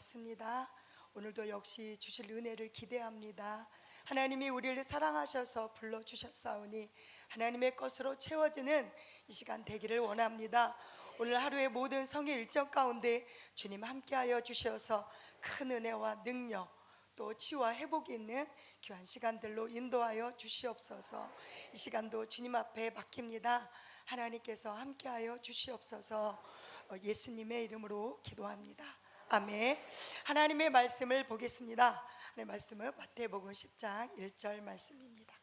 왔습니다. 오늘도 역시 주실 은혜를 기대합니다. 하나님이 우리를 사랑하셔서 불러주셨사오니 하나님의 것으로 채워지는 이 시간 되기를 원합니다. 오늘 하루의 모든 성의 일정 가운데 주님 함께하여 주셔서 큰 은혜와 능력, 또 치유와 회복이 있는 귀한 시간들로 인도하여 주시옵소서. 이 시간도 주님 앞에 맡깁니다. 하나님께서 함께하여 주시옵소서. 예수님의 이름으로 기도합니다. 아멘. 하나님의 말씀을 보겠습니다. 하나님의 말씀은 마태복음 10장 1절 말씀입니다.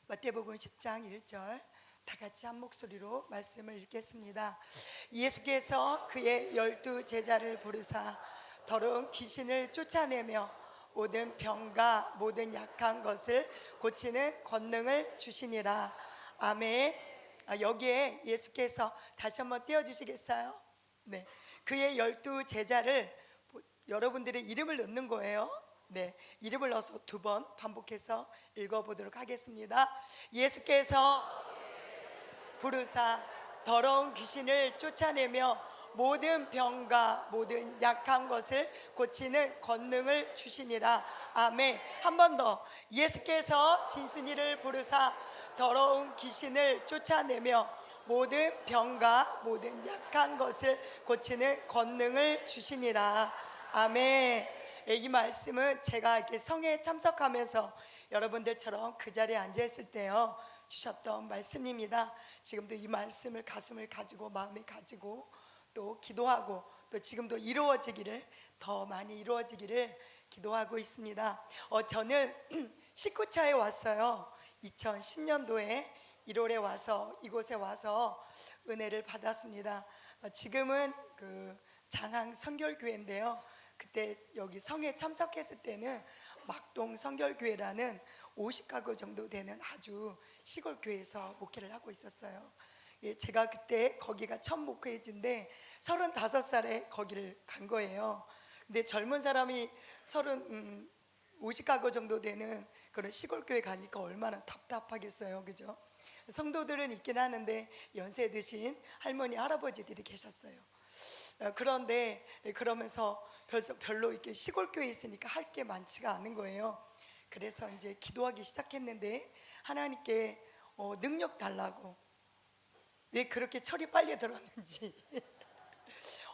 마태복음 10장 1절 다 같이 한 목소리로 말씀을 읽겠습니다. 예수께서 그의 12 제자를 부르사 더러운 귀신을 쫓아내며 모든 병과 모든 약한 것을 고치는 권능을 주시니라. 아멘. 여기에 예수께서 다시 한번 띄워주시겠어요? 네, 그의 12 제자를 여러분들의 이름을 넣는 거예요. 네, 이름을 넣어서 2번 반복해서 읽어보도록 하겠습니다. 예수께서 부르사 더러운 귀신을 쫓아내며 모든 병과 모든 약한 것을 고치는 권능을 주시니라. 아멘. 한 번 더. 예수께서 진순이를 부르사 더러운 귀신을 쫓아내며 모든 병과 모든 약한 것을 고치는 권능을 주시니라. 아멘. 이 말씀은 제가 이렇게 성회에 참석하면서 여러분들처럼 그 자리에 앉아있을 때요 주셨던 말씀입니다. 지금도 이 말씀을 가슴을 가지고 마음에 가지고 또 기도하고 또 지금도 이루어지기를, 더 많이 이루어지기를 기도하고 있습니다. 저는 19차에 왔어요. 2010년도에 1월에 와서 이곳에 와서 은혜를 받았습니다. 지금은 그 장항 성결교회인데요, 그때 여기 성에 참석했을 때는 막동 성결교회라는 50가구 정도 되는 아주 시골 교회에서 목회를 하고 있었어요. 제가 그때 거기가 첫 목회지인데 35살에 거기를 간 거예요. 근데 젊은 사람이 50가구 정도 되는 그런 시골 교회 가니까 얼마나 답답하겠어요, 그죠? 성도들은 있긴 하는데 연세 드신 할머니 할아버지들이 계셨어요. 그런데 그러면서 별로 이렇게 시골 교회에 있으니까 할 게 많지가 않은 거예요. 그래서 이제 기도하기 시작했는데 하나님께 능력 달라고, 왜 그렇게 철이 빨리 들었는지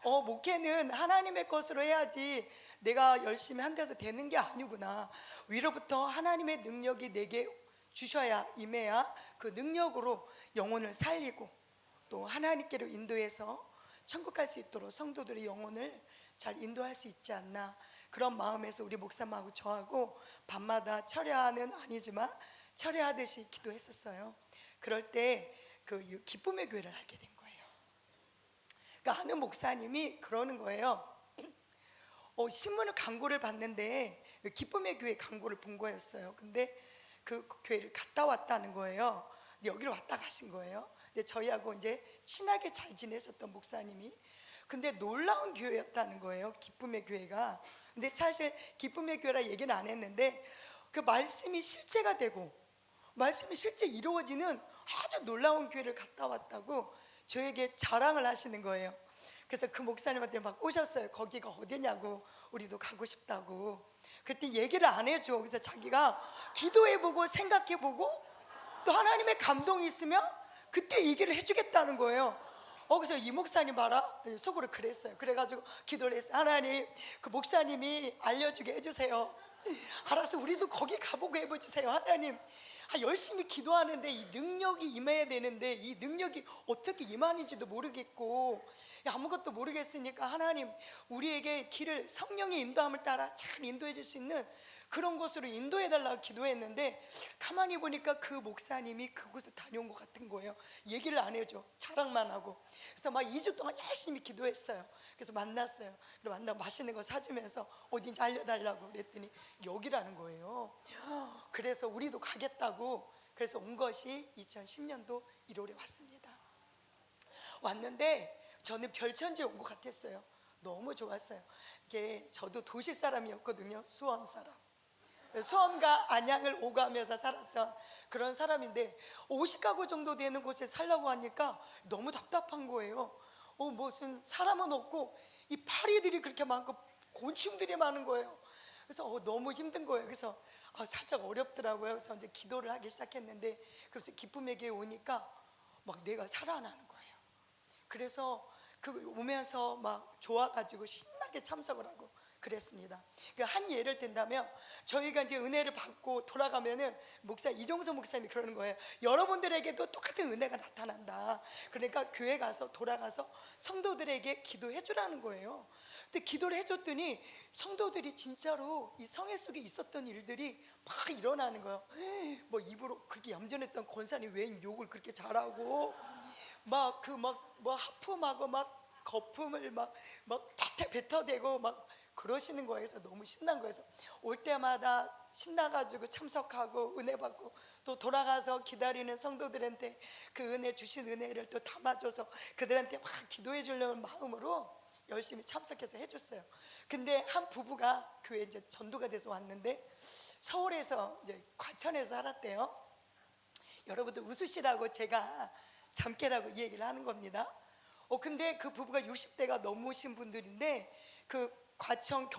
목회는 하나님의 것으로 해야지 내가 열심히 한다고 되는 게 아니구나. 위로부터 하나님의 능력이 내게 주셔야, 임해야 그 능력으로 영혼을 살리고 또 하나님께로 인도해서 천국 갈 수 있도록 성도들의 영혼을 잘 인도할 수 있지 않나. 그런 마음에서 우리 목사님하고 저하고 밤마다 철야는 아니지만 철야하듯이 기도했었어요. 그럴 때 그 기쁨의 교회를 알게 된 거예요. 그러니까 아는 목사님이 그러는 거예요. 신문을 광고를 봤는데 기쁨의 교회 광고를 본 거였어요. 근데 그 교회를 갔다 왔다는 거예요. 근데 여기로 왔다 가신 거예요. 근데 저희하고 이제 친하게 잘 지내셨던 목사님이, 근데 놀라운 교회였다는 거예요, 기쁨의 교회가. 근데 사실 기쁨의 교회라 얘기는 안 했는데 그 말씀이 실제가 되고 말씀이 실제 이루어지는 아주 놀라운 교회를 갔다 왔다고 저에게 자랑을 하시는 거예요. 그래서 그 목사님한테 막 오셨어요. 거기가 어디냐고, 우리도 가고 싶다고. 그랬더니 얘기를 안 해줘. 그래서 자기가 기도해보고 생각해보고 또 하나님의 감동이 있으면 그때 얘기를 해주겠다는 거예요. 그래서 이 목사님 봐라, 속으로 그랬어요. 그래가지고 기도를 했어요. 하나님, 그 목사님이 알려주게 해주세요. 알았어, 우리도 거기 가보고 해보주세요. 하나님, 열심히 기도하는데 이 능력이 임해야 되는데 이 능력이 어떻게 임하는지도 모르겠고 아무것도 모르겠으니까 하나님, 우리에게 길을 성령의 인도함을 따라 잘 인도해 줄 수 있는 그런 곳으로 인도해 달라고 기도했는데 가만히 보니까 그 목사님이 그곳을 다녀온 것 같은 거예요. 얘기를 안 해줘, 자랑만 하고. 그래서 막 2주 동안 열심히 기도했어요. 그래서 만났어요. 그리고 만나고 맛있는 거 사주면서 어딘지 알려달라고 그랬더니 여기라는 거예요. 그래서 우리도 가겠다고, 그래서 온 것이 2010년도 1월에 왔습니다. 왔는데 저는 별천지에 온 것 같았어요. 너무 좋았어요. 이게 저도 도시 사람이었거든요. 수원 사람. 수원과 안양을 오가면서 살았던 그런 사람인데 50가구 정도 되는 곳에 살려고 하니까 너무 답답한 거예요. 무슨 사람은 없고 이 파리들이 그렇게 많고 곤충들이 많은 거예요. 그래서 너무 힘든 거예요. 그래서 살짝 어렵더라고요. 그래서 이제 기도를 하기 시작했는데, 그래서 기쁨의 교회 오니까 막 내가 살아나는 거예요. 그래서 그 오면서 막 좋아가지고 신나게 참석을 하고 그랬습니다. 한 예를 든다면, 저희가 이제 은혜를 받고 돌아가면은 이종서 목사님이 그러는 거예요. 여러분들에게도 똑같은 은혜가 나타난다. 그러니까 교회 가서 돌아가서 성도들에게 기도해 주라는 거예요. 근데 기도를 해줬더니 성도들이 진짜로 이 성회 속에 있었던 일들이 막 일어나는 거예요. 뭐 입으로 그렇게 얌전했던 권사님 왜 욕을 그렇게 잘하고, 뭐 하품하고 막 거품을 막 탁탁 뱉어대고 막 그러시는 거예요. 그래서 너무 신난 거예요. 그래서 올 때마다 신나가지고 참석하고 은혜 받고, 또 돌아가서 기다리는 성도들한테 그 은혜 주신 은혜를 또 담아줘서 그들한테 막 기도해 주려는 마음으로 열심히 참석해서 해줬어요. 근데 한 부부가 교회 이제 전도가 돼서 왔는데, 서울에서 이제 과천에서 살았대요. 여러분들 웃으시라고 제가 잠깨라고 이 얘기를 하는 겁니다. 근데 그 부부가 60대가 넘으신 분들인데, 그 과천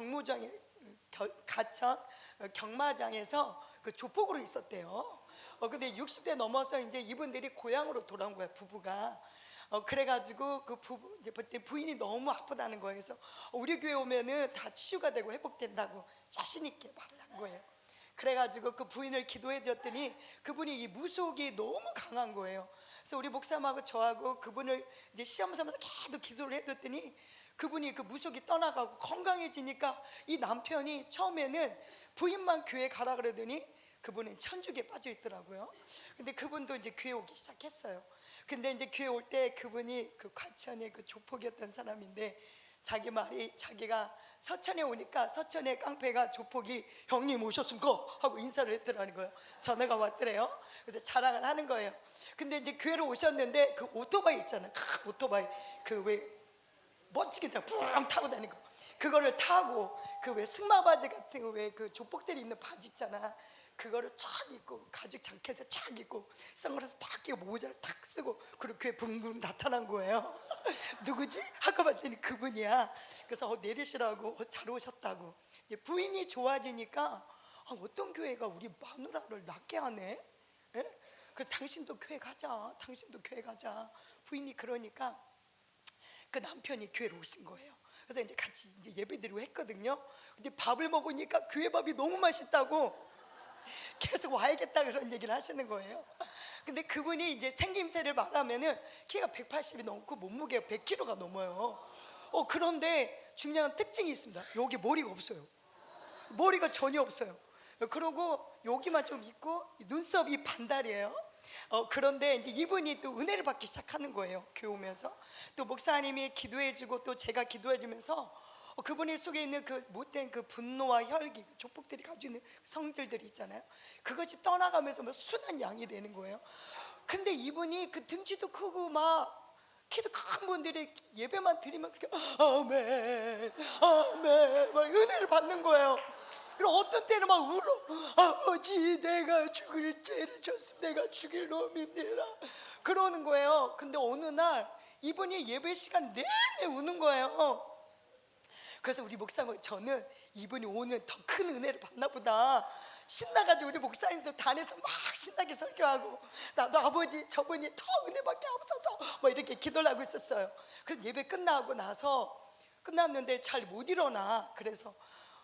경마장에서 그 조폭으로 있었대요. 근데 60대 넘어서 이제 이분들이 고향으로 돌아온 거예요, 부부가. 그래가지고 그 부부 이제 부인이 너무 아프다는 거예요. 그래서 우리 교회 오면은 다 치유가 되고 회복된다고 자신 있게 말을 한 거예요. 그래가지고 그 부인을 기도해 줬더니 그분이 이 무속이 너무 강한 거예요. 그래서 우리 목사님하고 저하고 그분을 이제 시험 삼아서 계속 기도를 해줬더니 그분이 그 무속이 떠나가고 건강해지니까 이 남편이 처음에는 부인만 교회 가라 그러더니 그분은 천주교에 빠져 있더라고요. 근데 그분도 이제 교회 오기 시작했어요. 근데 이제 교회 올 때 그분이 그 과천의 그 조폭이었던 사람인데, 자기 말이 자기가 서천에 오니까 서천의 깡패가 조폭이 형님 오셨습니까? 하고 인사를 했더라는 거예요. 전화가 왔더래요. 그래서 자랑을 하는 거예요. 근데 이제 교회로 오셨는데 그 오토바이 있잖아요. 큰 오토바이, 그 왜 멋지게 뿡 타고 다니는 거, 그거를 타고 그 왜 승마 바지 같은 거 왜 그 조폭들이 입는 바지 있잖아, 그거를 촥 입고 가죽 자켓에 촥 입고 선글라스 탁 끼고 모자를 탁 쓰고 그렇게 붕붕 나타난 거예요. 누구지? 하고 봤더니 그분이야. 그래서 내리시라고 잘 오셨다고. 부인이 좋아지니까 어떤 교회가 우리 마누라를 낫게 하네? 예? 그래서 당신도 교회 가자, 당신도 교회 가자. 부인이 그러니까 그 남편이 교회로 오신 거예요. 그래서 이제 같이 이제 예배드리고 했거든요. 근데 밥을 먹으니까 교회 밥이 너무 맛있다고 계속 와야겠다 그런 얘기를 하시는 거예요. 근데 그분이 이제 생김새를 말하면은 키가 180이 넘고 몸무게가 100kg가 넘어요. 그런데 중요한 특징이 있습니다. 여기 머리가 없어요. 머리가 전혀 없어요. 그리고 여기만 좀 있고 눈썹이 반달이에요. 그런데 이제 이분이 또 은혜를 받기 시작하는 거예요. 교회 오면서 또 목사님이 기도해주고 또 제가 기도해주면서 그분의 속에 있는 그 못된 그 분노와 혈기, 그 조폭들이 가지고 있는 성질들이 있잖아요. 그것이 떠나가면서 뭐 순한 양이 되는 거예요. 근데 이분이 그 등치도 크고 막 키도 큰 분들이 예배만 드리면 그렇게 아멘 아멘 막 은혜를 받는 거예요. 그리고 어떤 때는 막 울어. 아버지, 내가 죽을 죄를 졌으면 내가 죽일 놈입니다 그러는 거예요. 근데 어느 날 이분이 예배 시간 내내 우는 거예요. 그래서 우리 목사님, 저는 이분이 오늘 더 큰 은혜를 받나 보다 신나가지고 우리 목사님도 단에서 막 신나게 설교하고, 나도 아버지 저분이 더 은혜 받게 하옵소서 뭐 이렇게 기도를 하고 있었어요. 그래서 예배 끝났는데 잘 못 일어나. 그래서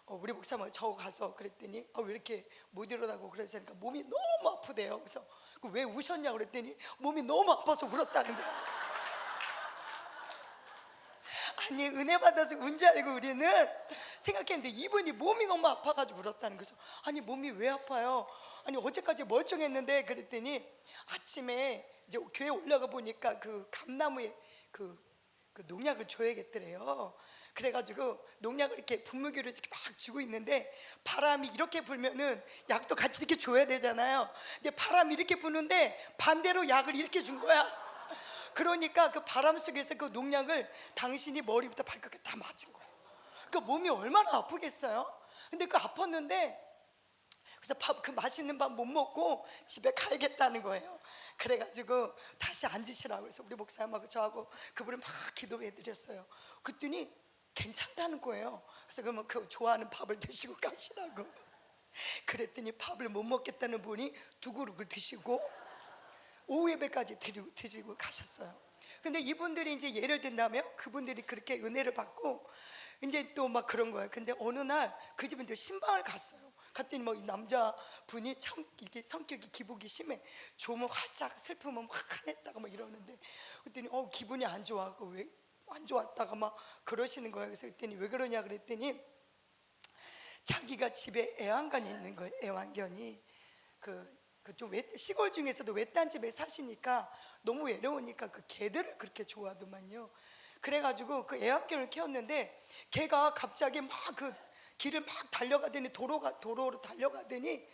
우리 목사님하고 저 가서 그랬더니 왜 이렇게 못 일어나고 그러니까 몸이 너무 아프대요. 그래서 왜 우셨냐고 그랬더니 몸이 너무 아파서 울었다는 거야. 아니, 은혜 받아서 운 줄 알고 우리는 생각했는데 이분이 몸이 너무 아파가지고 울었다는 거죠. 아니, 몸이 왜 아파요? 아니, 어제까지 멀쩡했는데. 그랬더니 아침에 이제 교회 올라가 보니까 그 감나무에 그 농약을 줘야겠더래요. 그래가지고 농약을 이렇게 분무기로 이렇게 막 주고 있는데, 바람이 이렇게 불면은 약도 같이 이렇게 줘야 되잖아요. 근데 바람이 이렇게 부는데 반대로 약을 이렇게 준 거야. 그러니까 그 바람 속에서 그 농약을 당신이 머리부터 발끝까지 다 맞은 거예요. 그 몸이 얼마나 아프겠어요. 근데 그 아팠는데 그래서 그 맛있는 밥 못 먹고 집에 가야겠다는 거예요. 그래가지고 다시 앉으시라고 그래서 우리 목사님하고 저하고 그분을 막 기도해 드렸어요. 그랬더니 괜찮다는 거예요. 그래서 그러면 그 좋아하는 밥을 드시고 가시라고. 그랬더니 밥을 못 먹겠다는 분이 두 그릇을 드시고 오후 예배까지 드리고 가셨어요. 근데 이분들이 이제 예를 든다면 그분들이 그렇게 은혜를 받고 이제 또 막 그런 거예요. 근데 어느 날 그 집은 또 신방을 갔어요. 갔더니 뭐 이 남자분이 참 이게 성격이 기복이 심해. 좋으면 활짝 슬프면 막 화냈다가 막 이러는데 그랬더니 기분이 안 좋아하고 왜 안 좋았다가 막 그러시는 거예요. 그래서 그랬더니 왜 그러냐 그랬더니 자기가 집에 애완견이 있는 거예요. 애완견이 좀 시골 중에서도 외딴 집에 사시니까 너무 외로우니까 그 개들을 그렇게 좋아하더만요. 그래가지고 그 애완견을 키웠는데 걔가 갑자기 막 그 길을 막 달려가더니 도로로 달려가더니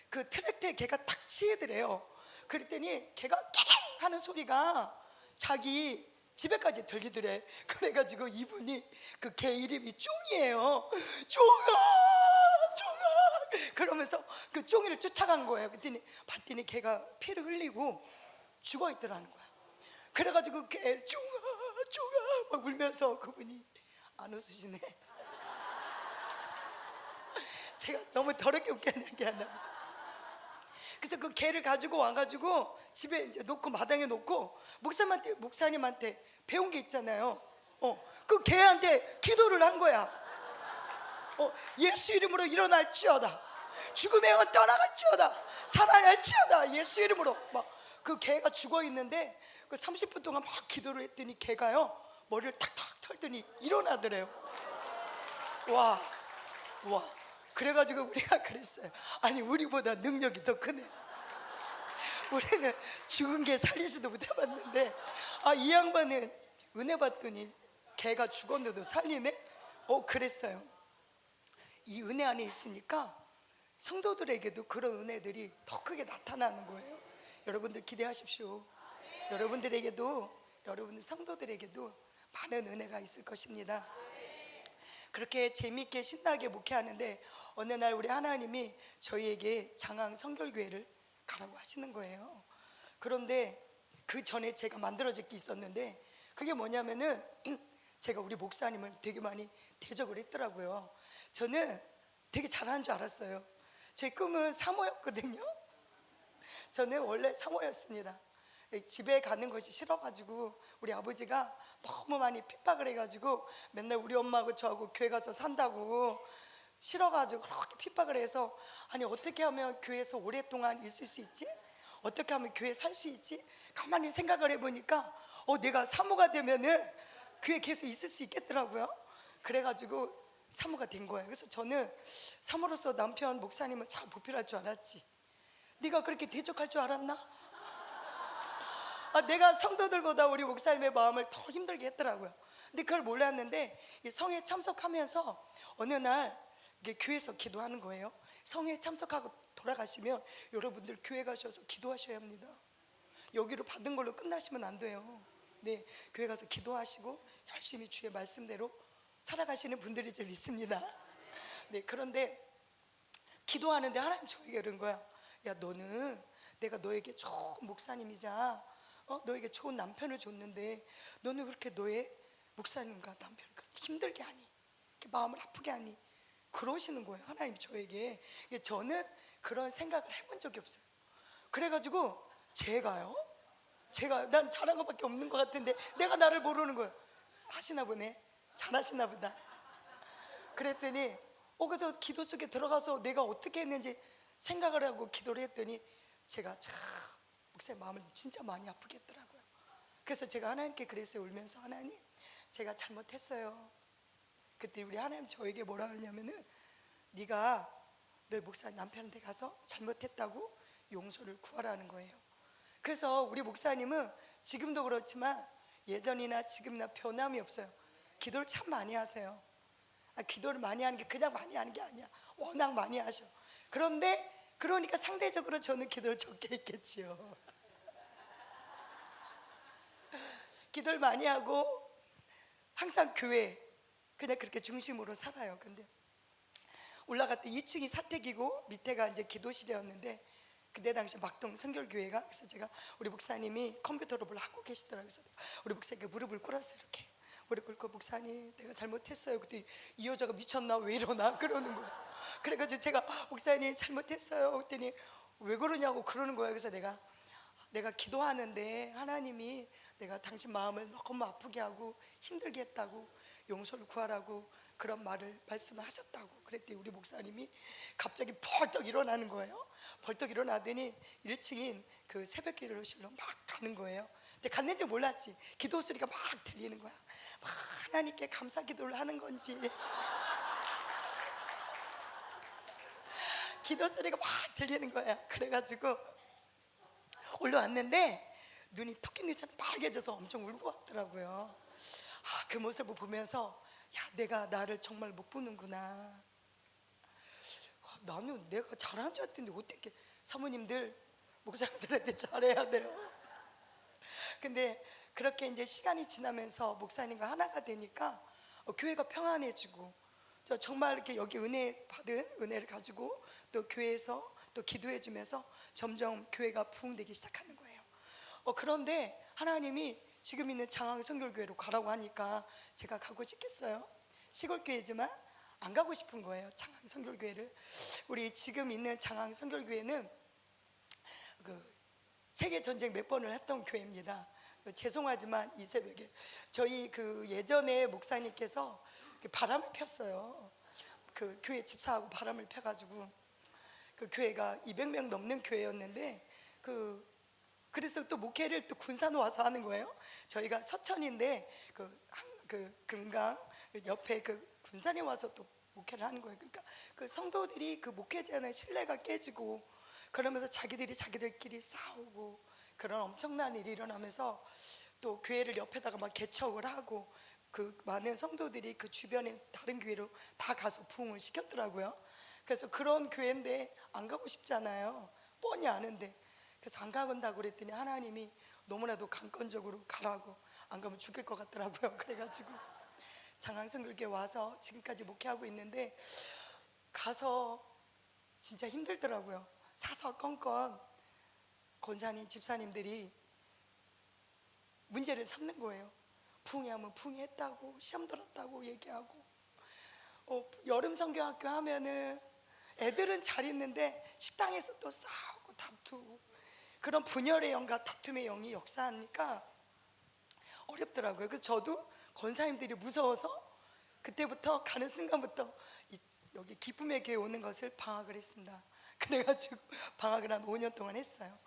그 트랙터에 걔가 탁 치이더래요. 그랬더니 걔가 깨갱 하는 소리가 자기 집에까지 들리더래. 그래가지고 이분이 그 개 이름이 쫑이에요. 쫑아 그러면서 그 쫑이를 쫓아간 거예요. 그랬더니 봤더니 걔가 피를 흘리고 죽어 있더라는 거야. 그래가지고 걔 쫑아 막 울면서 그분이 안 웃으시네. 제가 너무 더럽게 웃겼는 게 하나. 그래서 그 개를 가지고 와가지고 집에 이제 놓고 마당에 놓고 목사님한테 배운 게 있잖아요. 그 개한테 기도를 한 거야. 예수 이름으로 일어날지어다. 죽음의 영은 떠나갈지어다. 살아날지어다. 예수 이름으로. 막 그 개가 죽어 있는데 그 30분 동안 막 기도를 했더니 개가요 머리를 탁탁 털더니 일어나더래요. 와. 그래가지고 우리가 그랬어요. 아니 우리보다 능력이 더 크네. 우리는 죽은 개 살리지도 못해봤는데 이 양반은 은혜 받더니 개가 죽었는데도 살리네. 그랬어요. 이 은혜 안에 있으니까 성도들에게도 그런 은혜들이 더 크게 나타나는 거예요. 여러분들 기대하십시오. 여러분들 성도들에게도 많은 은혜가 있을 것입니다. 그렇게 재미있게 신나게 목회하는데 어느 날 우리 하나님이 저희에게 장항 성결교회를 가라고 하시는 거예요. 그런데 그 전에 제가 만들어질 게 있었는데 그게 뭐냐면은 제가 우리 목사님을 되게 많이 대적을 했더라고요. 저는 되게 잘하는 줄 알았어요. 제 꿈은 사모였거든요. 저는 원래 사모였습니다. 집에 가는 것이 싫어가지고 우리 아버지가 너무 많이 핍박을 해가지고 맨날 우리 엄마하고 저하고 교회 가서 산다고 싫어가지고 그렇게 핍박을 해서 아니 어떻게 하면 교회에서 오랫동안 있을 수 있지? 어떻게 하면 교회에 살 수 있지? 가만히 생각을 해보니까 내가 사모가 되면은 교회에 계속 있을 수 있겠더라고요. 그래가지고 사모가 된 거예요. 그래서 저는 사모로서 남편 목사님을 잘 보필할 줄 알았지. 네가 그렇게 대적할 줄 알았나? 내가 성도들보다 우리 목사님의 마음을 더 힘들게 했더라고요. 근데 그걸 몰랐는데 성회에 참석하면서 어느 날 교회에서 기도하는 거예요. 성회에 참석하고 돌아가시면 여러분들 교회 가셔서 기도하셔야 합니다. 여기로 받은 걸로 끝나시면 안 돼요. 네, 교회 가서 기도하시고 열심히 주의 말씀대로 살아가시는 분들이 좀 있습니다. 네, 그런데 기도하는데 하나님 저에게 그런 거야. 야, 너는 내가 너에게 좋은 목사님이자 너에게 좋은 남편을 줬는데 너는 왜 그렇게 너의 목사님과 남편을 그렇게 힘들게 하니? 이렇게 마음을 아프게 하니? 그러시는 거예요. 하나님이 저에게. 저는 그런 생각을 해본 적이 없어요. 그래가지고 제가 난 잘한 것밖에 없는 것 같은데 내가 나를 모르는 거예요. 하시나 보네. 잘하시나 보다. 그랬더니 그래서 기도 속에 들어가서 내가 어떻게 했는지 생각을 하고 기도를 했더니 제가 참 목사님 마음을 진짜 많이 아프게 했더라고요. 그래서 제가 하나님께 그랬어요. 울면서 하나님 제가 잘못했어요. 그때 우리 하나님 저에게 뭐라 그러냐면은 네가 너희 목사 남편한테 가서 잘못했다고 용서를 구하라는 거예요. 그래서 우리 목사님은 지금도 그렇지만 예전이나 지금이나 변함이 없어요. 기도를 참 많이 하세요. 기도를 많이 하는 게 그냥 많이 하는 게 아니야. 워낙 많이 하셔. 그러니까 상대적으로 저는 기도를 적게 했겠지요. 기도를 많이 하고 항상 교회 그냥 그렇게 중심으로 살아요. 근데 올라갔더니 2층이 사택이고 밑에가 이제 기도실이었는데, 그때 당시 막동 성결교회가, 그래서 제가 우리 목사님이 컴퓨터로 뭘 하고 계시더라고요. 그래서 우리 목사님께 무릎을 꿇었어요. 이렇게 무릎 꿇고, 목사님 내가 잘못했어요. 그때 이 여자가 미쳤나 왜 이러나 그러는 거예요. 그래가지고 제가 목사님 잘못했어요 그랬더니 왜 그러냐고 그러는 거예요. 그래서 내가 기도하는데 하나님이 내가 당신 마음을 너무 아프게 하고 힘들게 했다고 용서를 구하라고 그런 말씀을 하셨다고 그랬더니 우리 목사님이 갑자기 벌떡 일어나는 거예요. 벌떡 일어나더니 1층인 그 새벽 기도실로 막 가는 거예요. 근데 갔는지 몰랐지. 기도 소리가 막 들리는 거야. 막 하나님께 감사 기도를 하는 건지 기도 소리가 막 들리는 거야. 그래가지고 올라왔는데 눈이 토끼눈처럼 빨개져서 엄청 울고 왔더라고요. 그 모습을 보면서 야, 내가 나를 정말 못 보는구나. 나는 내가 잘하는 줄 알았는데 어떻게, 사모님들 목사님들한테 잘해야 돼요. 근데 그렇게 이제 시간이 지나면서 목사님과 하나가 되니까 교회가 평안해지고, 저 정말 이렇게 여기 은혜 받은 은혜를 가지고 또 교회에서 또 기도해 주면서 점점 교회가 부흥되기 시작하는 거예요. 그런데 하나님이 지금 있는 장항 성결교회로 가라고 하니까 제가 가고 싶겠어요? 시골 교회지만 안 가고 싶은 거예요. 장항 성결교회를. 우리 지금 있는 장항 성결교회는 그 세계 전쟁 몇 번을 했던 교회입니다. 죄송하지만 이 새벽에 저희 그 예전에 목사님께서 바람을 폈어요. 그 교회 집사하고 바람을 펴가지고 그 교회가 200명 넘는 교회였는데 그래서 또 목회를 또 군산 와서 하는 거예요. 저희가 서천인데 그 금강 옆에 그 군산에 와서 또 목회를 하는 거예요. 그러니까 그 성도들이 그 목회자는 신뢰가 깨지고 그러면서 자기들끼리 싸우고 그런 엄청난 일이 일어나면서 또 교회를 옆에다가 막 개척을 하고 그 많은 성도들이 그 주변에 다른 교회로 다 가서 부흥을 시켰더라고요. 그래서 그런 교회인데 안 가고 싶잖아요. 뻔히 아는데. 그래서 안 가본다고 그랬더니 하나님이 너무나도 강권적으로 가라고, 안 가면 죽일 것 같더라고요. 그래가지고 장항성교회 와서 지금까지 목회하고 있는데, 가서 진짜 힘들더라고요. 사사건건 권사님 집사님들이 문제를 삼는 거예요. 부흥하면 부흥했다고, 시험 들었다고 얘기하고, 여름 성경학교 하면은 애들은 잘 있는데 식당에서 또 싸우고 다투고, 그런 분열의 영과 다툼의 영이 역사하니까 어렵더라고요. 그래서 저도 권사님들이 무서워서 그때부터 가는 순간부터 여기 기쁨의 교회 오는 것을 방학을 했습니다. 그래가지고 방학을 한 5년 동안 했어요.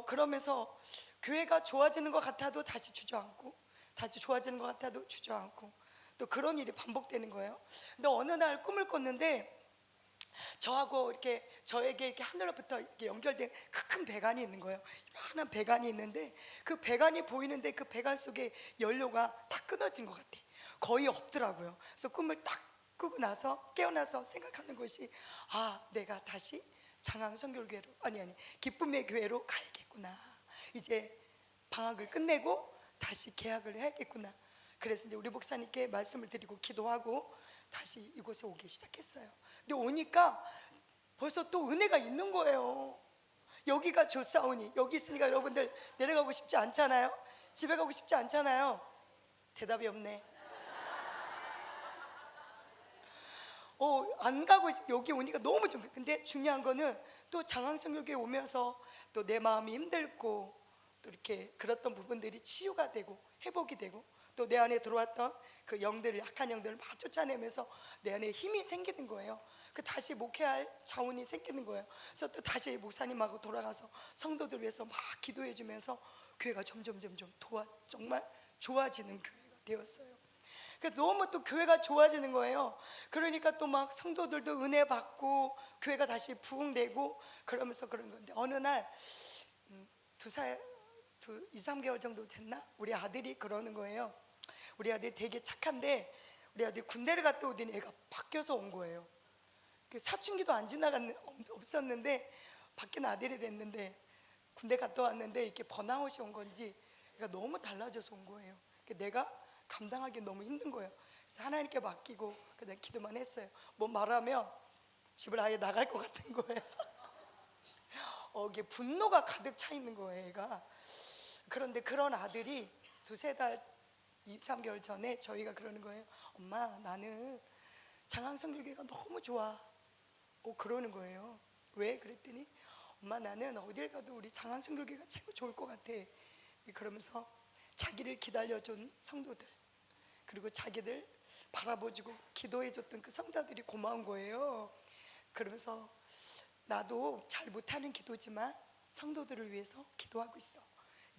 그러면서 교회가 좋아지는 것 같아도 다시 주저앉고, 다시 좋아지는 것 같아도 주저앉고, 또 그런 일이 반복되는 거예요. 근데 어느 날 꿈을 꿨는데 저하고 이렇게 저에게 이렇게 하늘로부터 이렇게 연결된 큰 배관이 있는 거예요. 이만한 배관이 있는데 그 배관이 보이는데 그 배관 속에 연료가 다 끊어진 것 같아. 거의 없더라고요. 그래서 꿈을 딱 꾸고 나서 깨어나서 생각하는 것이, 내가 다시 장항 성결교회로, 아니 기쁨의 교회로 가야겠구나. 이제 방학을 끝내고 다시 개학을 해야겠구나. 그래서 이제 우리 목사님께 말씀을 드리고 기도하고 다시 이곳에 오기 시작했어요. 근데 오니까 벌써 또 은혜가 있는 거예요. 여기가 좋사오니, 여기 있으니까 여러분들 내려가고 싶지 않잖아요? 집에 가고 싶지 않잖아요? 대답이 없네. 안 가고 여기 오니까 너무 좋고, 근데 중요한 거는 또 장항성교회에 오면서 또 내 마음이 힘들고 또 이렇게 그랬던 부분들이 치유가 되고 회복이 되고, 또 내 안에 들어왔던 그 영들을, 약한 영들을 막 쫓아내면서 내 안에 힘이 생기는 거예요. 다시 목회할 자원이 생기는 거예요. 그래서 또 다시 목사님하고 돌아가서 성도들 위해서 막 기도해 주면서 교회가 점점 정말 좋아지는 교회가 되었어요. 너무 또 교회가 좋아지는 거예요. 그러니까 또 막 성도들도 은혜 받고 교회가 다시 부흥되고 그러면서 그런 건데, 어느 날 2, 3개월 정도 됐나? 우리 아들이 그러는 거예요. 우리 아들이 되게 착한데 우리 아들이 군대를 갔다 오더니 애가 바뀌어서 온 거예요. 사춘기도 안 없었는데 바뀐 아들이 됐는데, 군대 갔다 왔는데 이렇게 번아웃이 온 건지 애가 너무 달라져서 온 거예요. 내가 감당하기 너무 힘든 거예요. 그래서 하나님께 맡기고 그냥 기도만 했어요. 뭐 말하면 집을 아예 나갈 것 같은 거예요. 이게 분노가 가득 차 있는 거예요, 얘가. 그런데 그런 아들이 두세 달, 2, 3개월 전에 저희가 그러는 거예요. 엄마, 나는 장항성교회가 너무 좋아. 그러는 거예요. 왜? 그랬더니 엄마, 나는 어딜 가도 우리 장항성교회가 최고 좋을 것 같아. 그러면서 자기를 기다려준 성도들, 그리고 자기들 바라봐주고 기도해줬던 그 성도들이 고마운 거예요. 그러면서 나도 잘 못하는 기도지만 성도들을 위해서 기도하고 있어.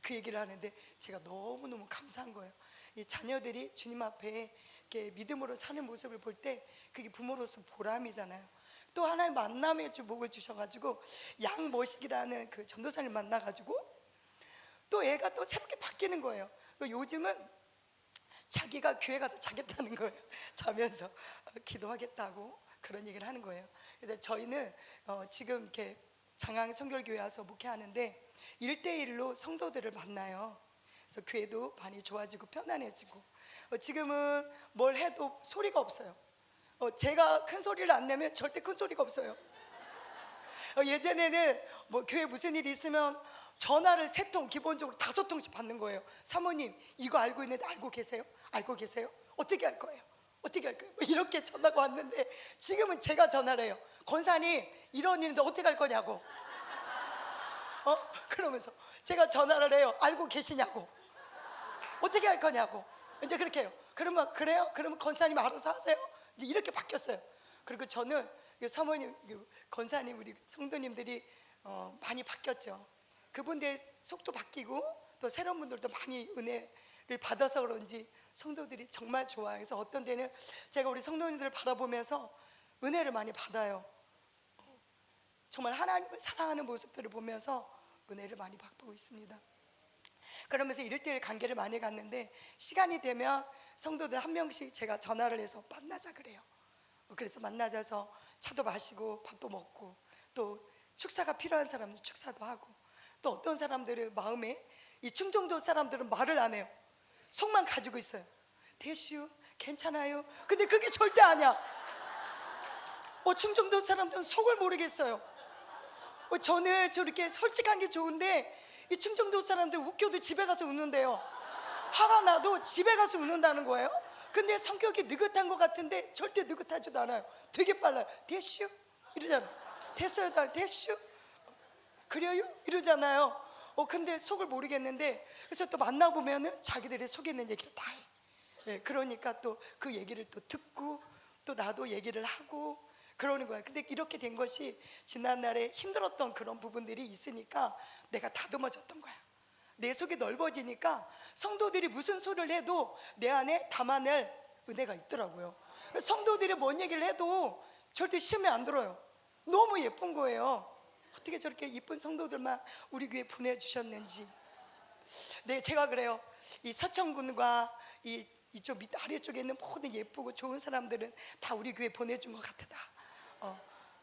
그 얘기를 하는데 제가 너무너무 감사한 거예요. 이 자녀들이 주님 앞에 이렇게 믿음으로 사는 모습을 볼 때 그게 부모로서 보람이잖아요. 또 하나의 만남의 주복을 주셔가지고 양모식이라는 그 전도사님 만나가지고 또 애가 또 새롭게 바뀌는 거예요. 요즘은 자기가 교회 가서 자겠다는 거예요. 자면서 기도하겠다고 그런 얘기를 하는 거예요. 그래서 저희는 지금 이렇게 장항 성결교회 와서 목회하는데 1대1로 성도들을 만나요. 그래서 교회도 많이 좋아지고 편안해지고, 지금은 뭘 해도 소리가 없어요. 제가 큰 소리를 안 내면 절대 큰 소리가 없어요. 예전에는 뭐 교회 무슨 일이 있으면 전화를 3통, 기본적으로 5통씩 받는 거예요. 사모님, 이거 알고 있는데 알고 계세요? 알고 계세요? 어떻게 할 거예요? 어떻게 할 거예요? 이렇게 전화가 왔는데 지금은 제가 전화를 해요. 권사님, 이런 일인데 어떻게 할 거냐고. 그러면서 제가 전화를 해요. 알고 계시냐고. 어떻게 할 거냐고. 이제 그렇게 해요. 그러면 그래요? 그러면 권사님 알아서 하세요. 이제 이렇게 바뀌었어요. 그리고 저는 사모님, 권사님, 우리 성도님들이 많이 바뀌었죠. 그분들 속도 바뀌고 또 새로운 분들도 많이 은혜를 받아서 그런지 성도들이 정말 좋아해서 어떤 때는 제가 우리 성도님들을 바라보면서 은혜를 많이 받아요. 정말 하나님을 사랑하는 모습들을 보면서 은혜를 많이 받고 있습니다. 그러면서 1대1 관계를 많이 갔는데 시간이 되면 성도들 한 명씩 제가 전화를 해서 만나자 그래요. 그래서 만나자서 차도 마시고 밥도 먹고 또 축사가 필요한 사람들 축사도 하고, 또 어떤 사람들의 마음에 이 충정도 사람들은 말을 안 해요. 속만 가지고 있어요. 대시우 괜찮아요. 근데 그게 절대 아니야. 충정도 사람들은 속을 모르겠어요. 저는 저렇게 솔직한 게 좋은데 이 충정도 사람들 웃겨도 집에 가서 웃는데요. 화가 나도 집에 가서 웃는다는 거예요. 근데 성격이 느긋한 것 같은데 절대 느긋하지도 않아요. 되게 빨라요. 대슈 이러잖아요. 됐어요, 대슈 그래요? 이러잖아요. 근데 속을 모르겠는데, 그래서 또 만나보면은 자기들이 속에 있는 얘기를 다 해. 그러니까 또 그 얘기를 또 듣고 또 나도 얘기를 하고 그러는 거야. 근데 이렇게 된 것이 지난날에 힘들었던 그런 부분들이 있으니까 내가 다듬어졌던 거야. 내 속이 넓어지니까 성도들이 무슨 소리를 해도 내 안에 담아낼 은혜가 있더라고요. 성도들이 뭔 얘기를 해도 절대 시험에 안 들어요. 너무 예쁜 거예요. 어떻게 저렇게 이쁜 성도들만 우리 교회에 보내주셨는지. 네, 제가 그래요. 이 서천군과 이쪽 밑 아래쪽에 있는 모든 예쁘고 좋은 사람들은 다 우리 교회에 보내준 것 같다.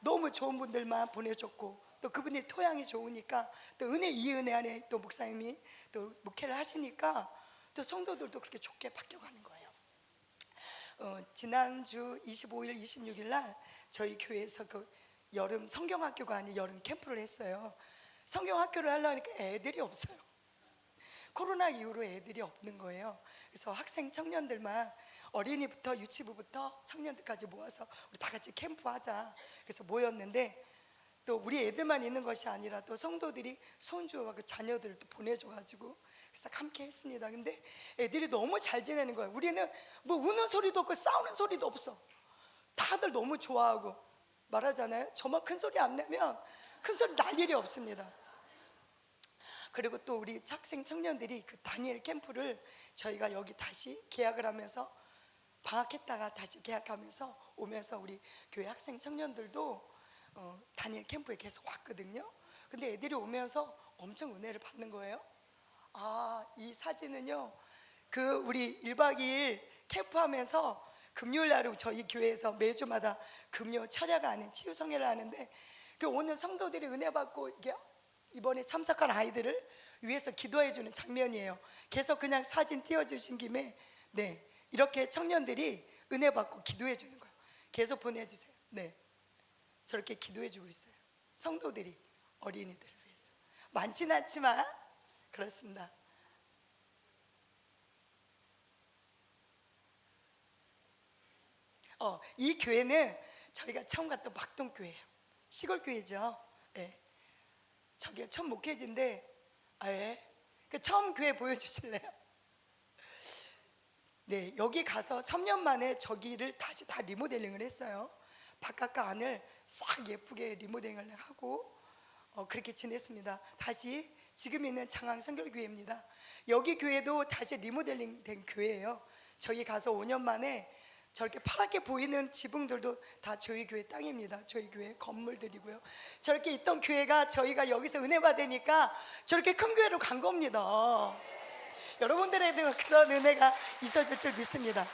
너무 좋은 분들만 보내줬고 또 그분이 토양이 좋으니까 또 이 은혜 안에 또 목사님이 또 목회를 하시니까 또 성도들도 그렇게 좋게 바뀌어가는 거예요. 지난주 25일, 26일 날 저희 교회에서 그 여름 성경학교가 아닌 여름 캠프를 했어요. 성경학교를 하려니까 애들이 없어요. 코로나 이후로 애들이 없는 거예요. 그래서 학생 청년들만 어린이부터 유치부부터 청년들까지 모아서 우리 다 같이 캠프하자. 그래서 모였는데 또 우리 애들만 있는 것이 아니라 또 성도들이 손주와 그 자녀들을 또 보내줘가지고 그래서 함께 했습니다. 근데 애들이 너무 잘 지내는 거예요. 우리는 뭐 우는 소리도 없고 싸우는 소리도 없어. 다들 너무 좋아하고 말하잖아요. 저만 큰 소리 안 내면 큰 소리 날 일이 없습니다. 그리고 또 우리 학생 청년들이 그 다니엘 캠프를 저희가 여기 다시 계약을 하면서 방학했다가 다시 계약하면서 오면서 우리 교회 학생 청년들도 다니엘 캠프에 계속 왔거든요. 근데 애들이 오면서 엄청 은혜를 받는 거예요. 이 사진은요, 그 우리 1박 2일 캠프하면서 금요일 날에 저희 교회에서 매주마다 금요 철야가 아닌 치유성회를 하는데 그 오늘 성도들이 은혜 받고 이게 이번에 참석한 아이들을 위해서 기도해 주는 장면이에요. 계속 그냥 사진 띄워주신 김에 네, 이렇게 청년들이 은혜 받고 기도해 주는 거예요. 계속 보내주세요. 네. 저렇게 기도해 주고 있어요. 성도들이 어린이들을 위해서. 많지는 않지만 그렇습니다. 이 교회는 저희가 처음 갔던 막동교회예요. 시골 교회죠. 예. 저기가 처음 목회지인데, 예. 그 처음 교회 보여주실래요? 네, 여기 가서 3년 만에 저기를 다시 다 리모델링을 했어요. 바깥과 안을 싹 예쁘게 리모델링을 하고 그렇게 지냈습니다. 다시 지금 있는 장항 선결교회입니다. 여기 교회도 다시 리모델링 된 교회예요. 저기 가서 5년 만에 저렇게 파랗게 보이는 지붕들도 다 저희 교회 땅입니다. 저희 교회 건물들이고요. 저렇게 있던 교회가 저희가 여기서 은혜 받으니까 저렇게 큰 교회로 간 겁니다. 여러분들에도 그런 은혜가 있어질 줄 믿습니다.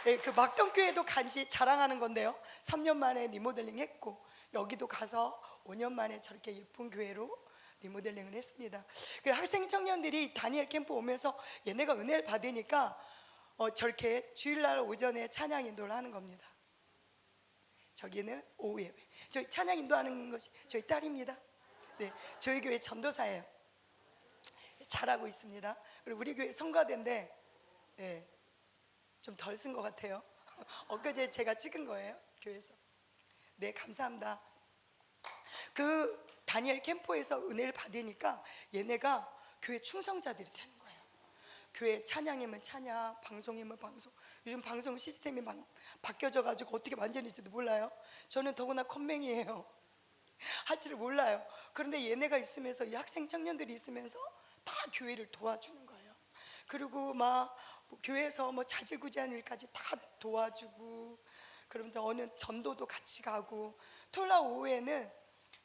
그 막동교회도 간지 자랑하는 건데요, 3년 만에 리모델링 했고, 여기도 가서 5년 만에 저렇게 예쁜 교회로 리모델링을 했습니다. 그리고 학생 청년들이 다니엘 캠프 오면서 얘네가 은혜를 받으니까 저렇게 주일날 오전에 찬양 인도를 하는 겁니다. 저기는 오후 예배. 저희 찬양 인도하는 것이 저희 딸입니다. 네, 저희 교회 전도사예요. 잘하고 있습니다. 그리고 우리 교회 성가대인데, 네, 좀 덜 쓴 것 같아요. 엊그제 제가 찍은 거예요, 교회에서. 네, 감사합니다. 그 다니엘 캠프에서 은혜를 받으니까 얘네가 교회 충성자들이 되는 거예요. 교회 찬양이면 찬양, 방송이면 방송. 요즘 방송 시스템이 바뀌어져 가지고 어떻게 만졌는지도 몰라요. 저는 더구나 컴맹이에요. 할 줄 몰라요. 그런데 얘네가 있으면서, 이 학생 청년들이 있으면서 다 교회를 도와주는 거예요. 그리고 막 교회에서 자질구지한 일까지 다 도와주고, 그러면서 어느 전도도 같이 가고, 토요일 오후에는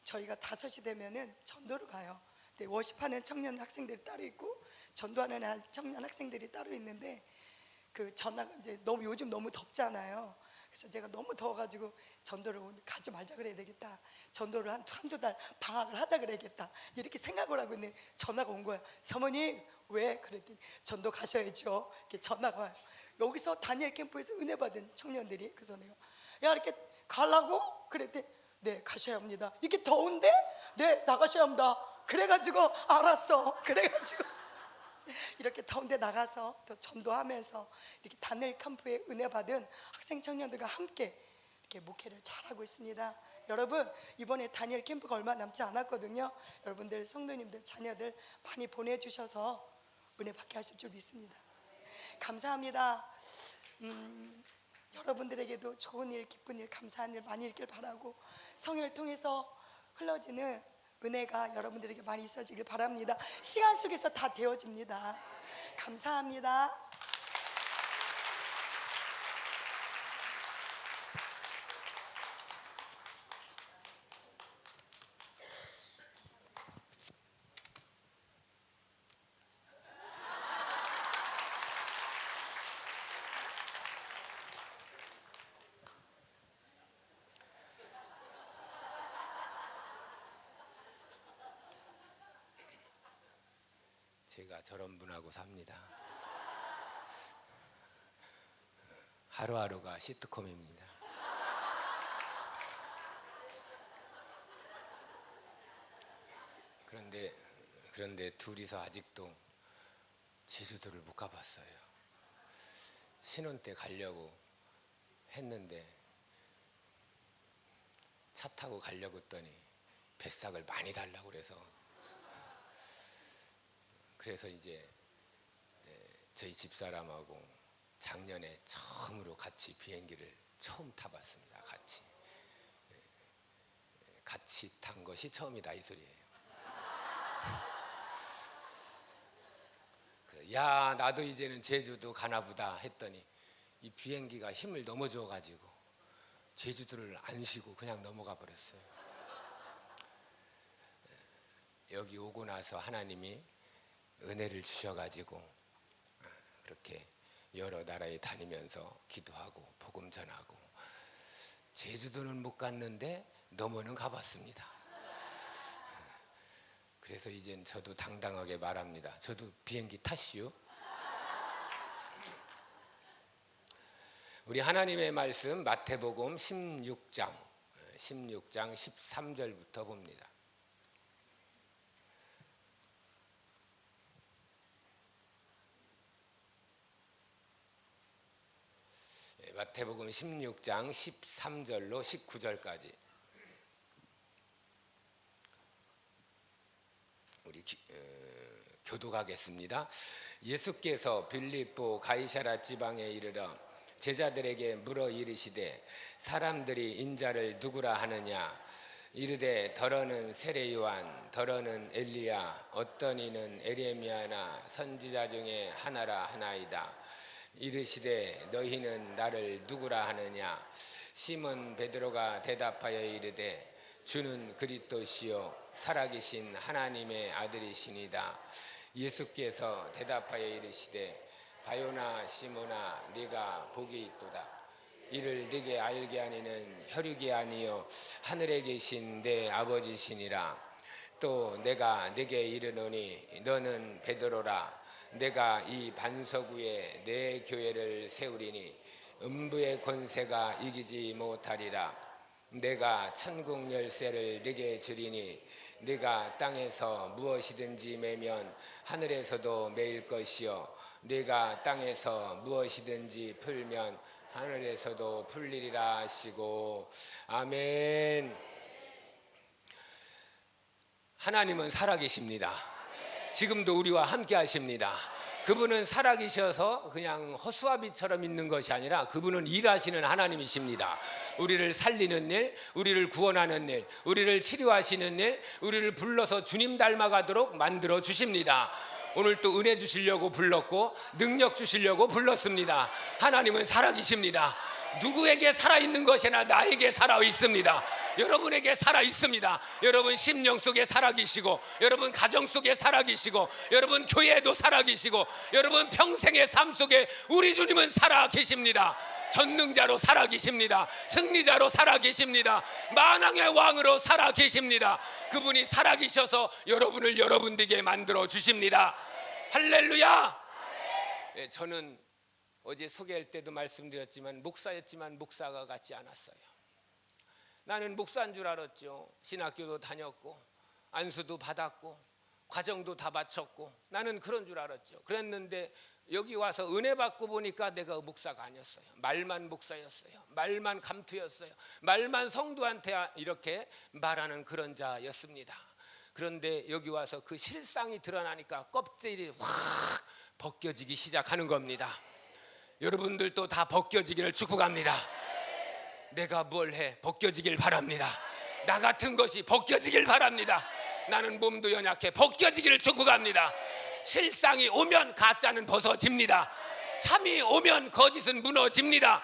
저희가 5시 되면은 전도를 가요. 워십하는 청년 학생들이 따로 있고 전도하는 청년 학생들이 따로 있는데, 그 전화가 이제 요즘 너무 덥잖아요. 그래서 제가 너무 더워가지고 전도를 가지 말자 그래야 되겠다, 전도를 한두 달 방학을 하자 그래야겠다, 이렇게 생각을 하고 있는데 전화가 온 거야. 사모님 왜? 그랬더니 전도 가셔야죠. 이렇게 전화가 와요. 여기서 다니엘 캠프에서 은혜 받은 청년들이. 그래서 내가 야 이렇게 가려고? 그랬더니 네 가셔야 합니다. 이렇게 더운데? 네 나가셔야 합니다. 그래가지고 알았어. 그래가지고 이렇게 더운데 나가서 또 전도하면서 이렇게 다니엘 캠프에 은혜 받은 학생 청년들과 함께 이렇게 목회를 잘하고 있습니다. 여러분, 이번에 다니엘 캠프가 얼마 남지 않았거든요. 여러분들 성도님들 자녀들 많이 보내주셔서 은혜 받게 하실 줄 믿습니다. 감사합니다. 여러분들에게도 좋은 일, 기쁜 일, 감사한 일 많이 있길 바라고, 성회를 통해서 흘러지는 은혜가 여러분들에게 많이 있어지길 바랍니다. 시간 속에서 다 되어집니다. 감사합니다. 제가 저런 분하고 삽니다. 하루하루가 시트콤입니다. 그런데 둘이서 아직도 제주도를 못 가봤어요. 신혼 때 가려고 했는데 차 타고 가려고 했더니 뱃삭을 많이 달라고 그래서 이제 저희 집사람하고 작년에 처음으로 같이 비행기를 처음 타봤습니다. 같이 탄 것이 처음이다 이 소리예요. 야 나도 이제는 제주도 가나보다 했더니 이 비행기가 힘을 너무 줘가지고 제주도를 안 쉬고 그냥 넘어가 버렸어요. 여기 오고 나서 하나님이 은혜를 주셔가지고 그렇게 여러 나라에 다니면서 기도하고 복음 전하고, 제주도는 못 갔는데 너머는 가봤습니다. 그래서 이젠 저도 당당하게 말합니다. 저도 비행기 탔시오. 우리 하나님의 말씀 마태복음 16장 16장 13절부터 봅니다. 마태복음 16장 13절로 19절까지 우리 교독하겠습니다. 예수께서 빌립보 가이사랴 지방에 이르러 제자들에게 물어 이르시되 사람들이 인자를 누구라 하느냐 이르되 더러는 세례 요한 더러는 엘리야 어떤 이는 에레미야나 선지자 중에 하나라 하나이다. 이르시되 너희는 나를 누구라 하느냐 시몬 베드로가 대답하여 이르되 주는 그리스도시요 살아계신 하나님의 아들이시니이다. 예수께서 대답하여 이르시되 바요나 시몬아 네가 복이 있도다. 이를 네게 알게 하니는 혈육이 아니요 하늘에 계신 내 아버지시니라. 또 내가 네게 이르노니 너는 베드로라. 내가 이 반석 위에 내 교회를 세우리니 음부의 권세가 이기지 못하리라. 내가 천국 열쇠를 네게 주리니 네가 땅에서 무엇이든지 매면 하늘에서도 매일 것이요 네가 땅에서 무엇이든지 풀면 하늘에서도 풀리리라 하시고 아멘. 하나님은 살아계십니다. 지금도 우리와 함께 하십니다. 그분은 살아계셔서 그냥 허수아비처럼 있는 것이 아니라 그분은 일하시는 하나님이십니다. 우리를 살리는 일, 우리를 구원하는 일, 우리를 치료하시는 일, 우리를 불러서 주님 닮아가도록 만들어 주십니다. 오늘 또 은혜 주시려고 불렀고 능력 주시려고 불렀습니다. 하나님은 살아계십니다. 누구에게 살아있는 것이나 나에게 살아있습니다. 여러분에게 살아있습니다. 여러분 심령 속에 살아계시고 여러분 가정 속에 살아계시고 여러분 교회에도 살아계시고 여러분 평생의 삶 속에 우리 주님은 살아계십니다. 전능자로 살아계십니다. 승리자로 살아계십니다. 만왕의 왕으로 살아계십니다. 그분이 살아계셔서 여러분을 여러분들에게 만들어 주십니다. 할렐루야. 저는 어제 소개할 때도 말씀드렸지만 목사였지만 목사가 같지 않았어요. 나는 목사인 줄 알았죠. 신학교도 다녔고 안수도 받았고 과정도 다 마쳤고 나는 그런 줄 알았죠. 그랬는데 여기 와서 은혜 받고 보니까 내가 목사가 아니었어요. 말만 목사였어요. 말만 감투였어요. 말만 성도한테 이렇게 말하는 그런 자였습니다. 그런데 여기 와서 그 실상이 드러나니까 껍질이 확 벗겨지기 시작하는 겁니다. 여러분들도 다 벗겨지기를 축복합니다. 내가 뭘 해 벗겨지길 바랍니다. 나 같은 것이 벗겨지길 바랍니다. 나는 몸도 연약해 벗겨지기를 축복합니다. 실상이 오면 가짜는 벗어집니다. 참이 오면 거짓은 무너집니다.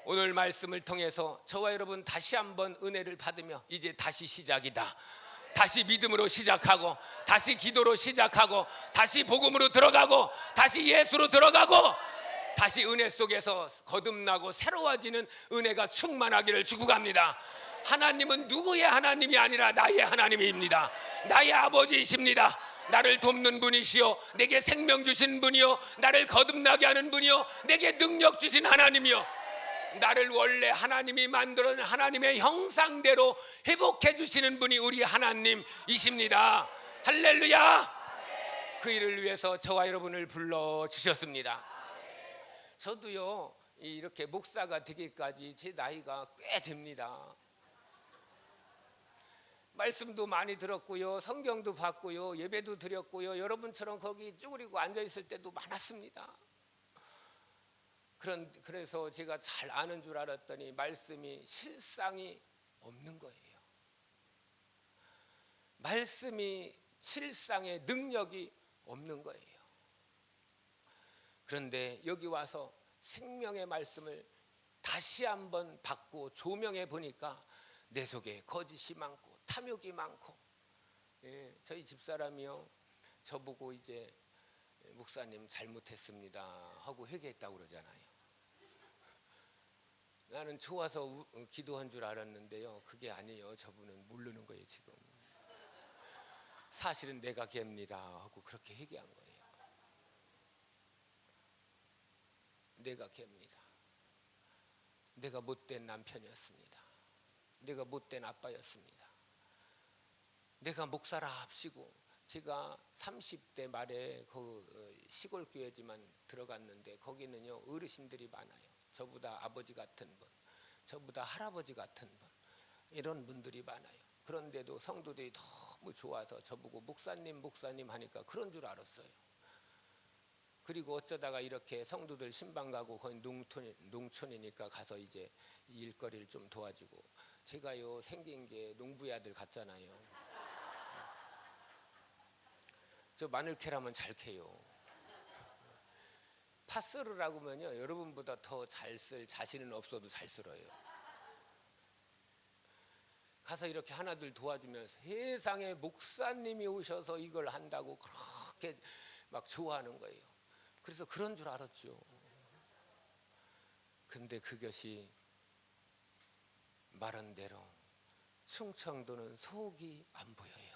오늘 말씀을 통해서 저와 여러분 다시 한번 은혜를 받으며 이제 다시 시작이다. 다시 믿음으로 시작하고 다시 기도로 시작하고 다시 복음으로 들어가고 다시 예수로 들어가고 다시 은혜 속에서 거듭나고 새로워지는 은혜가 충만하기를 축복합니다. 하나님은 누구의 하나님이 아니라 나의 하나님입니다. 나의 아버지이십니다. 나를 돕는 분이시요 내게 생명 주신 분이요 나를 거듭나게 하는 분이요 내게 능력 주신 하나님이요 나를 원래 하나님이 만들어 하나님의 형상대로 회복해 주시는 분이 우리 하나님이십니다. 할렐루야. 그 일을 위해서 저와 여러분을 불러주셨습니다. 저도요 이렇게 목사가 되기까지 제 나이가 꽤 됩니다. 말씀도 많이 들었고요 성경도 봤고요 예배도 드렸고요 여러분처럼 거기 쭈그리고 앉아있을 때도 많았습니다. 그래서 제가 잘 아는 줄 알았더니 말씀이 실상이 없는 거예요. 말씀이 실상의 능력이 없는 거예요. 그런데 여기 와서 생명의 말씀을 다시 한번 받고 조명해 보니까 내 속에 거짓이 많고 탐욕이 많고 저희 집사람이요 저보고 이제 목사님 잘못했습니다 하고 회개했다고 그러잖아요. 나는 좋아서 기도한 줄 알았는데요 그게 아니에요. 저분은 모르는 거예요. 지금 사실은 내가 개입니다 하고 그렇게 회개한 거예요. 내가 개입니다. 내가 못된 남편이었습니다. 내가 못된 아빠였습니다. 내가 목사랍시고 제가 30대 말에 그 시골 교회지만 들어갔는데 거기는요 어르신들이 많아요. 저보다 아버지 같은 분, 저보다 할아버지 같은 분, 이런 분들이 많아요. 그런데도 성도들이 너무 좋아서 저보고 목사님 하니까 그런 줄 알았어요. 그리고 어쩌다가 이렇게 성도들 신방 가고 거기 농촌이니까 가서 이제 일거리를 좀 도와주고, 제가요 생긴 게 농부의 아들 같잖아요. 저 마늘 캐라면 잘 캐요. 파스르라고 하면요 여러분보다 더 잘 쓸 자신은 없어도 잘 쓸어요. 가서 이렇게 하나둘 도와주면 세상에 목사님이 오셔서 이걸 한다고 그렇게 막 좋아하는 거예요. 그래서 그런 줄 알았죠. 근데 그것이 말한 대로 충청도는 속이 안 보여요.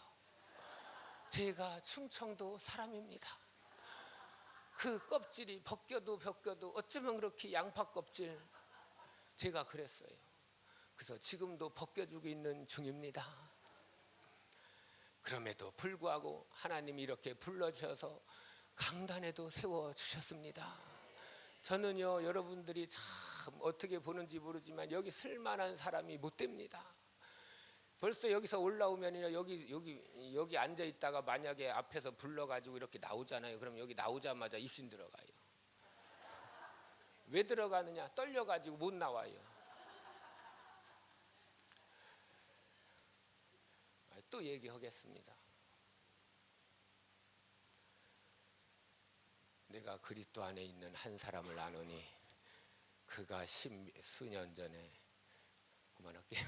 제가 충청도 사람입니다. 그 껍질이 벗겨도 어쩌면 그렇게 양파 껍질, 제가 그랬어요. 그래서 지금도 벗겨주고 있는 중입니다. 그럼에도 불구하고 하나님이 이렇게 불러주셔서 강단에도 세워주셨습니다. 저는요 여러분들이 참 어떻게 보는지 모르지만 여기 쓸만한 사람이 못 됩니다. 벌써 여기서 올라오면요 여기 앉아 있다가 만약에 앞에서 불러가지고 이렇게 나오잖아요. 그럼 여기 나오자마자 입신 들어가요. 왜 들어가느냐? 떨려가지고 못 나와요. 또 얘기하겠습니다. 내가 그리스도 안에 있는 한 사람을 아노니 그가 수년 전에, 그만할게요.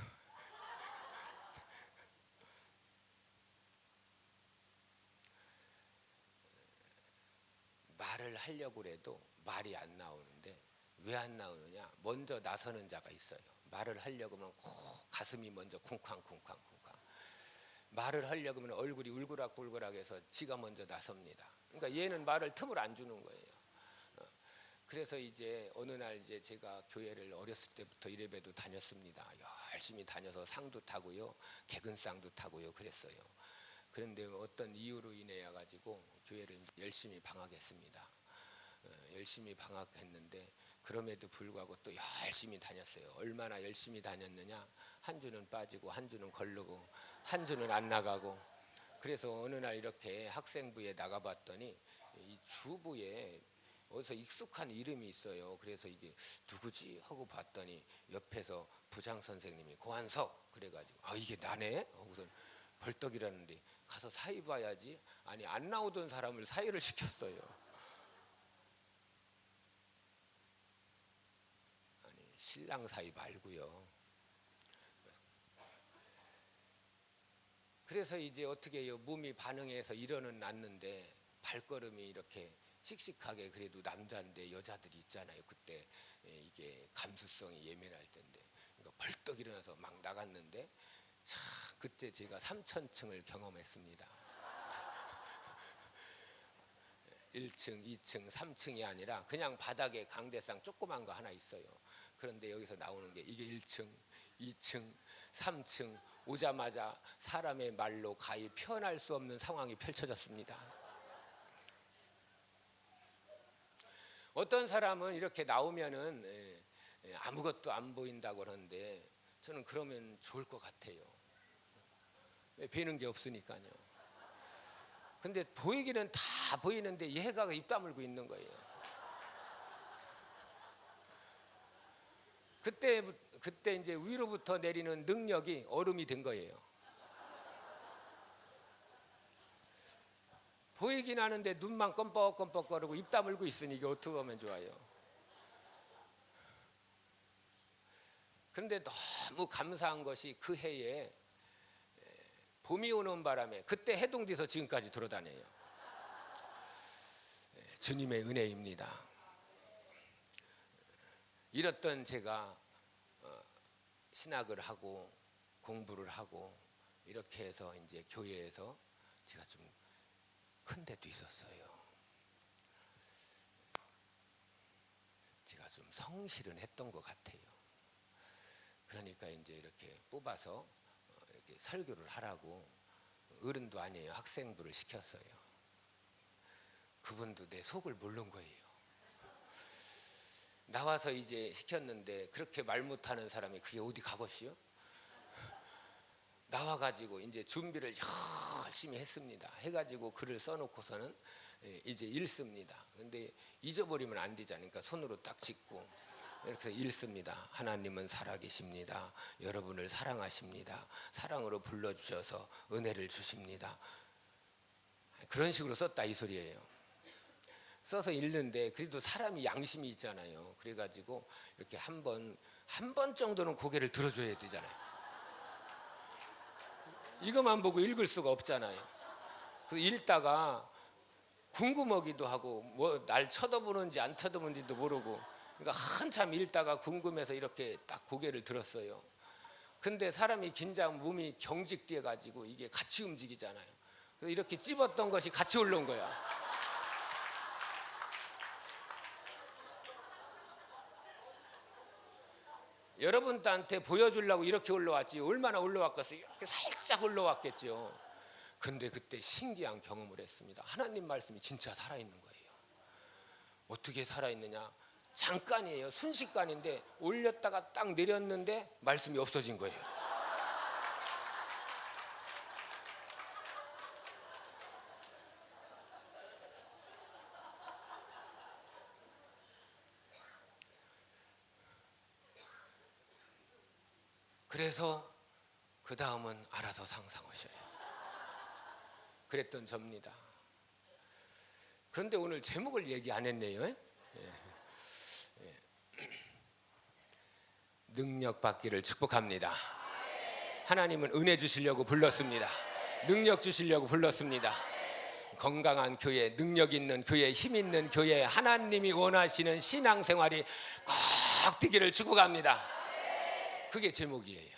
말을 하려고 해도 말이 안 나오는데 왜 안 나오느냐? 먼저 나서는 자가 있어요. 말을 하려고 하면 꼭 가슴이 먼저 쿵쾅쿵쾅. 말을 하려고 하면 얼굴이 울그락불그락해서 지가 먼저 나섭니다. 그러니까 얘는 말을 틈을 안 주는 거예요. 그래서 이제 어느 날 이제 제가 교회를 어렸을 때부터 이래봬도 다녔습니다. 열심히 다녀서 상도 타고요, 개근상도 타고요, 그랬어요. 그런데 어떤 이유로 인해 가지고 교회를 열심히 방학했습니다. 열심히 방학했는데 그럼에도 불구하고 또 열심히 다녔어요. 얼마나 열심히 다녔느냐? 한 주는 빠지고 한 주는 걸르고 한 주는 안 나가고. 그래서 어느 날 이렇게 학생부에 나가봤더니 이 주부에 어디서 익숙한 이름이 있어요. 그래서 이게 누구지 하고 봤더니 옆에서 부장 선생님이 고한석 그래가지고 이게 나네? 우선 벌떡 일어났는데 가서 사위 봐야지. 아니 안 나오던 사람을 사위를 시켰어요. 아니 신랑 사위 말고요. 그래서 이제 어떻게 해요? 몸이 반응해서 일어는 났는데 발걸음이 이렇게 씩씩하게, 그래도 남자인데 여자들이 있잖아요. 그때 이게 감수성이 예민할 텐데, 그러니까 벌떡 일어나서 막 나갔는데 참 그때 제가 3,000층을 경험했습니다. 1층, 2층, 3층이 아니라 그냥 바닥에 강대상 조그만 거 하나 있어요. 그런데 여기서 나오는 게 이게 1층, 2층, 3층 오자마자 사람의 말로 가히 표현할 수 없는 상황이 펼쳐졌습니다. 어떤 사람은 이렇게 나오면은 아무것도 안 보인다고 그러는데 저는 그러면 좋을 것 같아요. 뵈는 게 없으니까요. 근데 보이기는 다 보이는데 얘가 입 다물고 있는 거예요. 그때 이제 위로부터 내리는 능력이 얼음이 된 거예요. 보이긴 하는데 눈만 껌뻑껌뻑거리고 입 다물고 있으니 이게 어떻게 하면 좋아요? 그런데 너무 감사한 것이 그 해에 봄이 오는 바람에 그때 해동돼서 지금까지 돌아다녀요. 주님의 은혜입니다. 이랬던 제가 신학을 하고 공부를 하고 이렇게 해서 이제 교회에서 제가 좀 큰 데도 있었어요. 제가 좀 성실은 했던 것 같아요. 그러니까 이제 이렇게 뽑아서 이렇게 설교를 하라고, 어른도 아니에요, 학생부를 시켰어요. 그분도 내 속을 모르는 거예요. 나와서 이제 시켰는데 그렇게 말 못하는 사람이 그게 어디 가겠어요? 나와가지고 이제 준비를 열심히 했습니다. 해가지고 글을 써놓고서는 이제 읽습니다. 근데 잊어버리면 안 되잖아요. 그러니까 손으로 딱 짚고 이렇게 읽습니다. 하나님은 살아계십니다. 여러분을 사랑하십니다. 사랑으로 불러주셔서 은혜를 주십니다. 그런 식으로 썼다 이 소리예요. 써서 읽는데 그래도 사람이 양심이 있잖아요. 그래가지고 이렇게 한 번 정도는 고개를 들어줘야 되잖아요. 이것만 보고 읽을 수가 없잖아요. 그래서 읽다가 궁금하기도 하고 뭐 날 쳐다보는지 안 쳐다보는지도 모르고, 그러니까 한참 읽다가 궁금해서 이렇게 딱 고개를 들었어요. 근데 사람이 긴장, 몸이 경직돼 가지고 이게 같이 움직이잖아요. 그래서 이렇게 찝었던 것이 같이 올라온 거야. 여러분들한테 보여주려고 이렇게 올라왔지 얼마나 올라왔겠어요? 이렇게 살짝 올라왔겠죠. 근데 그때 신기한 경험을 했습니다. 하나님 말씀이 진짜 살아있는 거예요. 어떻게 살아있느냐? 잠깐이에요. 순식간인데 올렸다가 딱 내렸는데 말씀이 없어진 거예요. 그래서 그 다음은 알아서 상상하셔요. 그랬던 접니다. 그런데 오늘 제목을 얘기 안 했네요. 능력 받기를 축복합니다. 하나님은 은혜 주시려고 불렀습니다. 능력 주시려고 불렀습니다. 건강한 교회, 능력 있는 교회, 힘 있는 교회, 하나님이 원하시는 신앙생활이 꼭 되기를 축복합니다. 그게 제목이에요.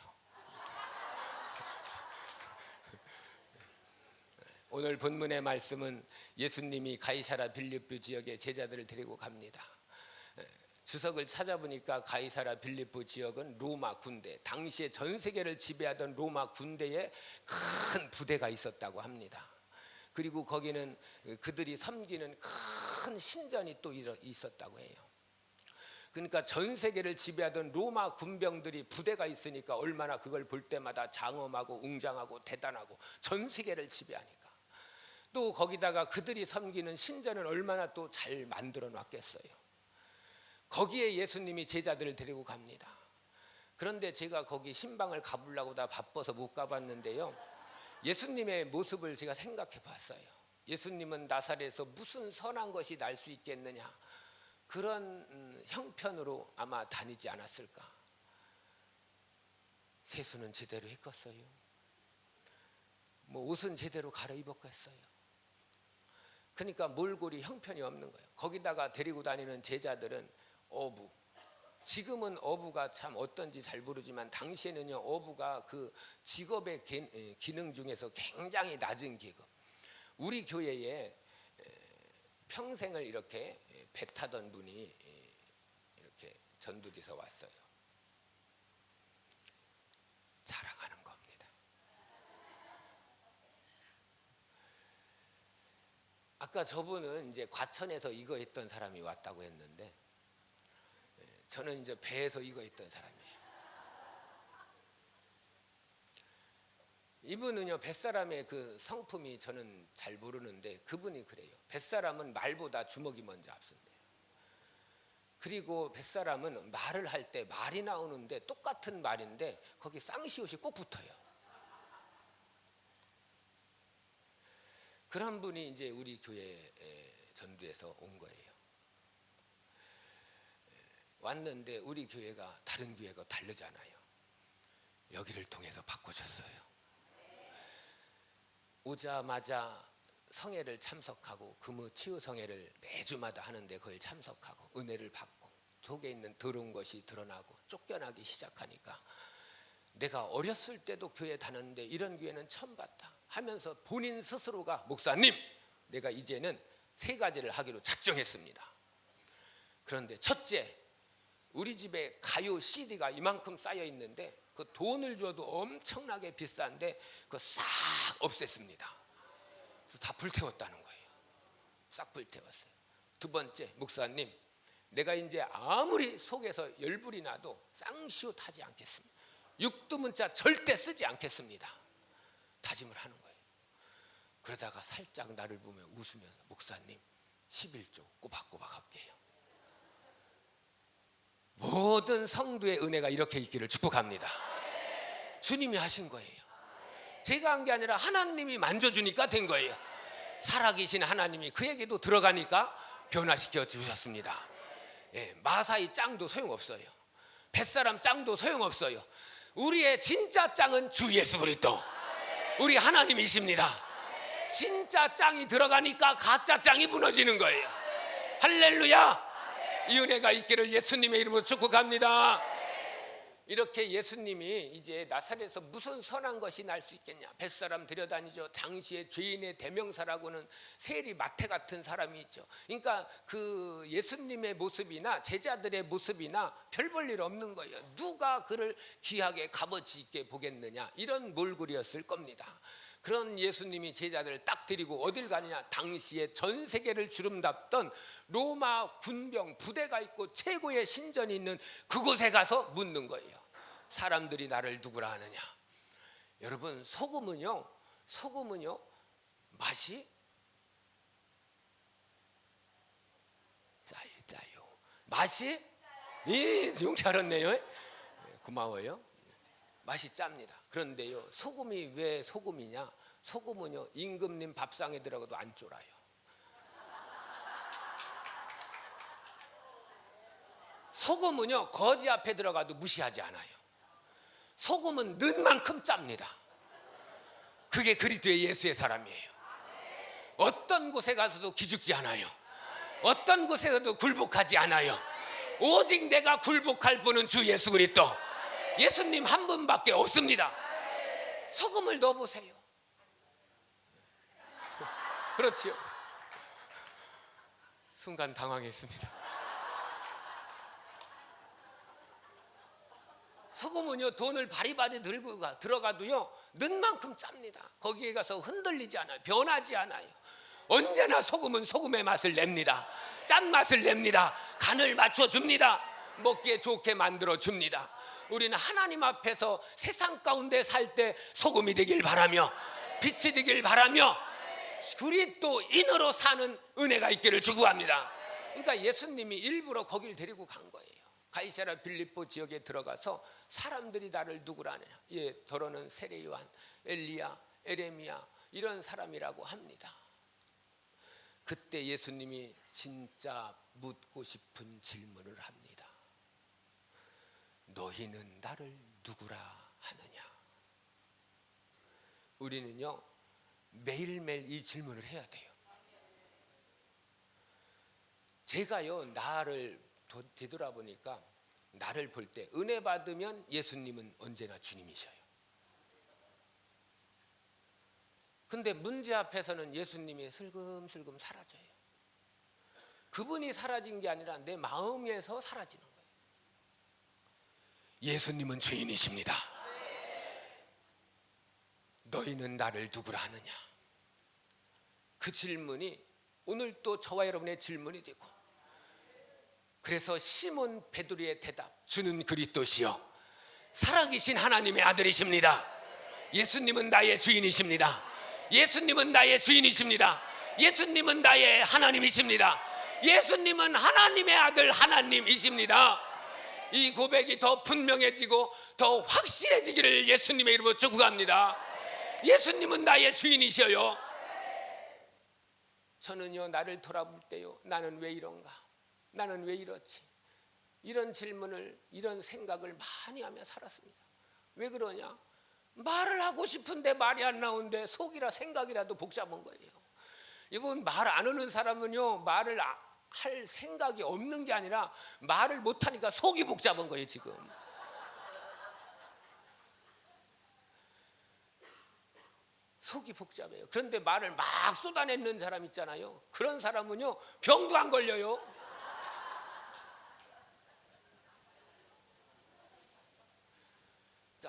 오늘 본문의 말씀은 예수님이 가이사라 빌립보 지역에 제자들을 데리고 갑니다. 주석을 찾아보니까 가이사라 빌립보 지역은 로마 군대, 당시에 전 세계를 지배하던 로마 군대에 큰 부대가 있었다고 합니다. 그리고 거기는 그들이 섬기는 큰 신전이 또 있었다고 해요. 그러니까 전 세계를 지배하던 로마 군병들이 부대가 있으니까 얼마나 그걸 볼 때마다 장엄하고 웅장하고 대단하고, 전 세계를 지배하니까. 또 거기다가 그들이 섬기는 신전은 얼마나 또 잘 만들어 놨겠어요. 거기에 예수님이 제자들을 데리고 갑니다. 그런데 제가 거기 신방을 가보려고 다 바빠서 못 가봤는데요, 예수님의 모습을 제가 생각해 봤어요. 예수님은 나사렛에서 무슨 선한 것이 날 수 있겠느냐, 그런 형편으로 아마 다니지 않았을까. 세수는 제대로 했겠어요? 뭐 옷은 제대로 갈아입었겠어요? 그러니까 몰골이 형편이 없는 거예요. 거기다가 데리고 다니는 제자들은 어부, 지금은 어부가 참 어떤지 잘 모르지만 당시에는요, 어부가 그 직업의 기능 중에서 굉장히 낮은 계급. 우리 교회에 평생을 이렇게 배 타던 분이 이렇게 전도돼서 왔어요. 자랑하는 겁니다. 아까 저분은 이제 과천에서 이거 했던 사람이 왔다고 했는데, 저는 이제 배에서 이거 했던 사람이에요. 이분은요, 뱃사람의 그 성품이 저는 잘 모르는데 그분이 그래요. 뱃사람은 말보다 주먹이 먼저 앞선대요. 그리고 뱃사람은 말을 할 때 말이 나오는데 똑같은 말인데 거기 쌍시옷이 꼭 붙어요. 그런 분이 이제 우리 교회 전도에서 온 거예요. 왔는데 우리 교회가 다른 교회가 다르잖아요. 여기를 통해서 바꾸셨어요. 오자마자 성회를 참석하고, 금우 치유 성회를 매주마다 하는데 그걸 참석하고 은혜를 받고, 속에 있는 더러운 것이 드러나고 쫓겨나기 시작하니까, 내가 어렸을 때도 교회 다녔는데 이런 교회는 처음 봤다 하면서 본인 스스로가, 목사님, 내가 이제는 3가지를 하기로 작정했습니다. 그런데 첫째, 우리 집에 가요 CD가 이만큼 쌓여 있는데 그 돈을 줘도 엄청나게 비싼데 그거 싹 없앴습니다. 그래서 다 불태웠다는 거예요. 싹 불태웠어요. 두 번째, 목사님, 내가 이제 아무리 속에서 열불이 나도 쌍시옷하지 않겠습니다. 육두문자 절대 쓰지 않겠습니다. 다짐을 하는 거예요. 그러다가 살짝 나를 보며 웃으면서, 목사님 11조 꼬박꼬박 할게요. 모든 성도의 은혜가 이렇게 있기를 축복합니다. 주님이 하신 거예요. 제가 한 게 아니라 하나님이 만져주니까 된 거예요. 살아계신 하나님이 그에게도 들어가니까 변화시켜 주셨습니다. 예, 마사이 짱도 소용없어요. 뱃사람 짱도 소용없어요. 우리의 진짜 짱은 주 예수 그리스도, 우리 하나님이십니다. 진짜 짱이 들어가니까 가짜 짱이 무너지는 거예요. 할렐루야. 이 은혜가 있기를 예수님의 이름으로 축복합니다. 이렇게 예수님이 이제 나사렛에서 무슨 선한 것이 날 수 있겠냐. 뱃사람 데려다니죠. 당시의 죄인의 대명사라고는 세리 마태 같은 사람이 있죠. 그러니까 그 예수님의 모습이나 제자들의 모습이나 별 볼 일 없는 거예요. 누가 그를 귀하게 값어치 있게 보겠느냐, 이런 몰골이었을 겁니다. 그런 예수님이 제자들을 딱 데리고 어딜 가느냐, 당시에 전 세계를 주름잡던 로마 군병 부대가 있고 최고의 신전이 있는 그곳에 가서 묻는 거예요. 사람들이 나를 누구라 하느냐. 여러분, 소금은요 맛이 짜요. 맛이 용치 알았네요. 고마워요. 맛이 짭니다. 그런데요, 소금이 왜 소금이냐? 소금은요, 임금님 밥상에 들어가도 안 쫄아요. 소금은요, 거지 앞에 들어가도 무시하지 않아요. 소금은 넣은 만큼 짭니다. 그게 그리스도의 예수의 사람이에요. 어떤 곳에 가서도 기죽지 않아요. 어떤 곳에 가서도 굴복하지 않아요. 오직 내가 굴복할 분은 주 예수 그리스도, 예수님 한 분밖에 없습니다. 소금을 넣어보세요. 그렇지요. 순간 당황했습니다. 소금은요, 돈을 바리바리 들고 들어가도요, 넣은 만큼 짭니다. 거기에 가서 흔들리지 않아요. 변하지 않아요. 언제나 소금은 소금의 맛을 냅니다. 짠맛을 냅니다. 간을 맞춰줍니다. 먹기에 좋게 만들어줍니다. 우리는 하나님 앞에서 세상 가운데 살 때 소금이 되길 바라며 빛이 되길 바라며 그리스도인으로 사는 은혜가 있기를 축복합니다. 그러니까 예수님이 일부러 거길 데리고 간 거예요. 가이사랴 빌립보 지역에 들어가서 사람들이 나를 누구라 하느냐. 예, 더러는 세례 요한, 엘리야, 에레미야 이런 사람이라고 합니다. 그때 예수님이 진짜 묻고 싶은 질문을 합니다. 너희는 나를 누구라 하느냐. 우리는요, 매일매일 이 질문을 해야 돼요. 제가요, 나를 되돌아보니까 나를 볼 때 은혜 받으면 예수님은 언제나 주님이셔요. 근데 문제 앞에서는 예수님이 슬금슬금 사라져요. 그분이 사라진 게 아니라 내 마음에서 사라지는 거예요. 예수님은 주인이십니다. 너희는 나를 누구라 하느냐. 그 질문이 오늘 또 저와 여러분의 질문이 되고, 그래서 시몬 베드로의 대답, 주는 그리스도시요 살아계신 하나님의 아들이십니다. 예수님은 나의 주인이십니다. 예수님은 나의 주인이십니다. 예수님은 나의 하나님이십니다. 예수님은 하나님의 아들 하나님이십니다. 이 고백이 더 분명해지고 더 확실해지기를 예수님의 이름으로 축복합니다. 예수님은 나의 주인이셔요. 저는요, 나를 돌아볼 때요, 나는 왜 이런가, 나는 왜 이렇지, 이런 질문을, 이런 생각을 많이 하며 살았습니다. 왜 그러냐? 말을 하고 싶은데 말이 안 나오는데 속이라 생각이라도 복잡한 거예요. 이분 말 안 하는 사람은요, 말을 할 생각이 없는 게 아니라 말을 못하니까 속이 복잡한 거예요. 지금 속이 복잡해요. 그런데 말을 막 쏟아내는 사람 있잖아요. 그런 사람은요, 병도 안 걸려요.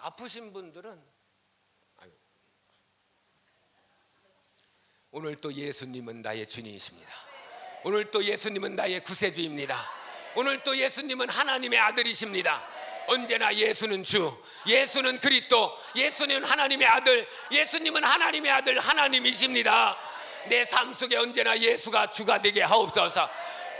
그러니까 아프신 분들은 아유, 오늘 또 예수님은 나의 주님이십니다. 오늘 또 예수님은 나의 구세주입니다. 오늘 또 예수님은 하나님의 아들이십니다. 언제나 예수는 주, 예수는 그리스도, 예수님은 하나님의 아들, 예수님은 하나님의 아들, 하나님이십니다. 내 삶 속에 언제나 예수가 주가 되게 하옵소서.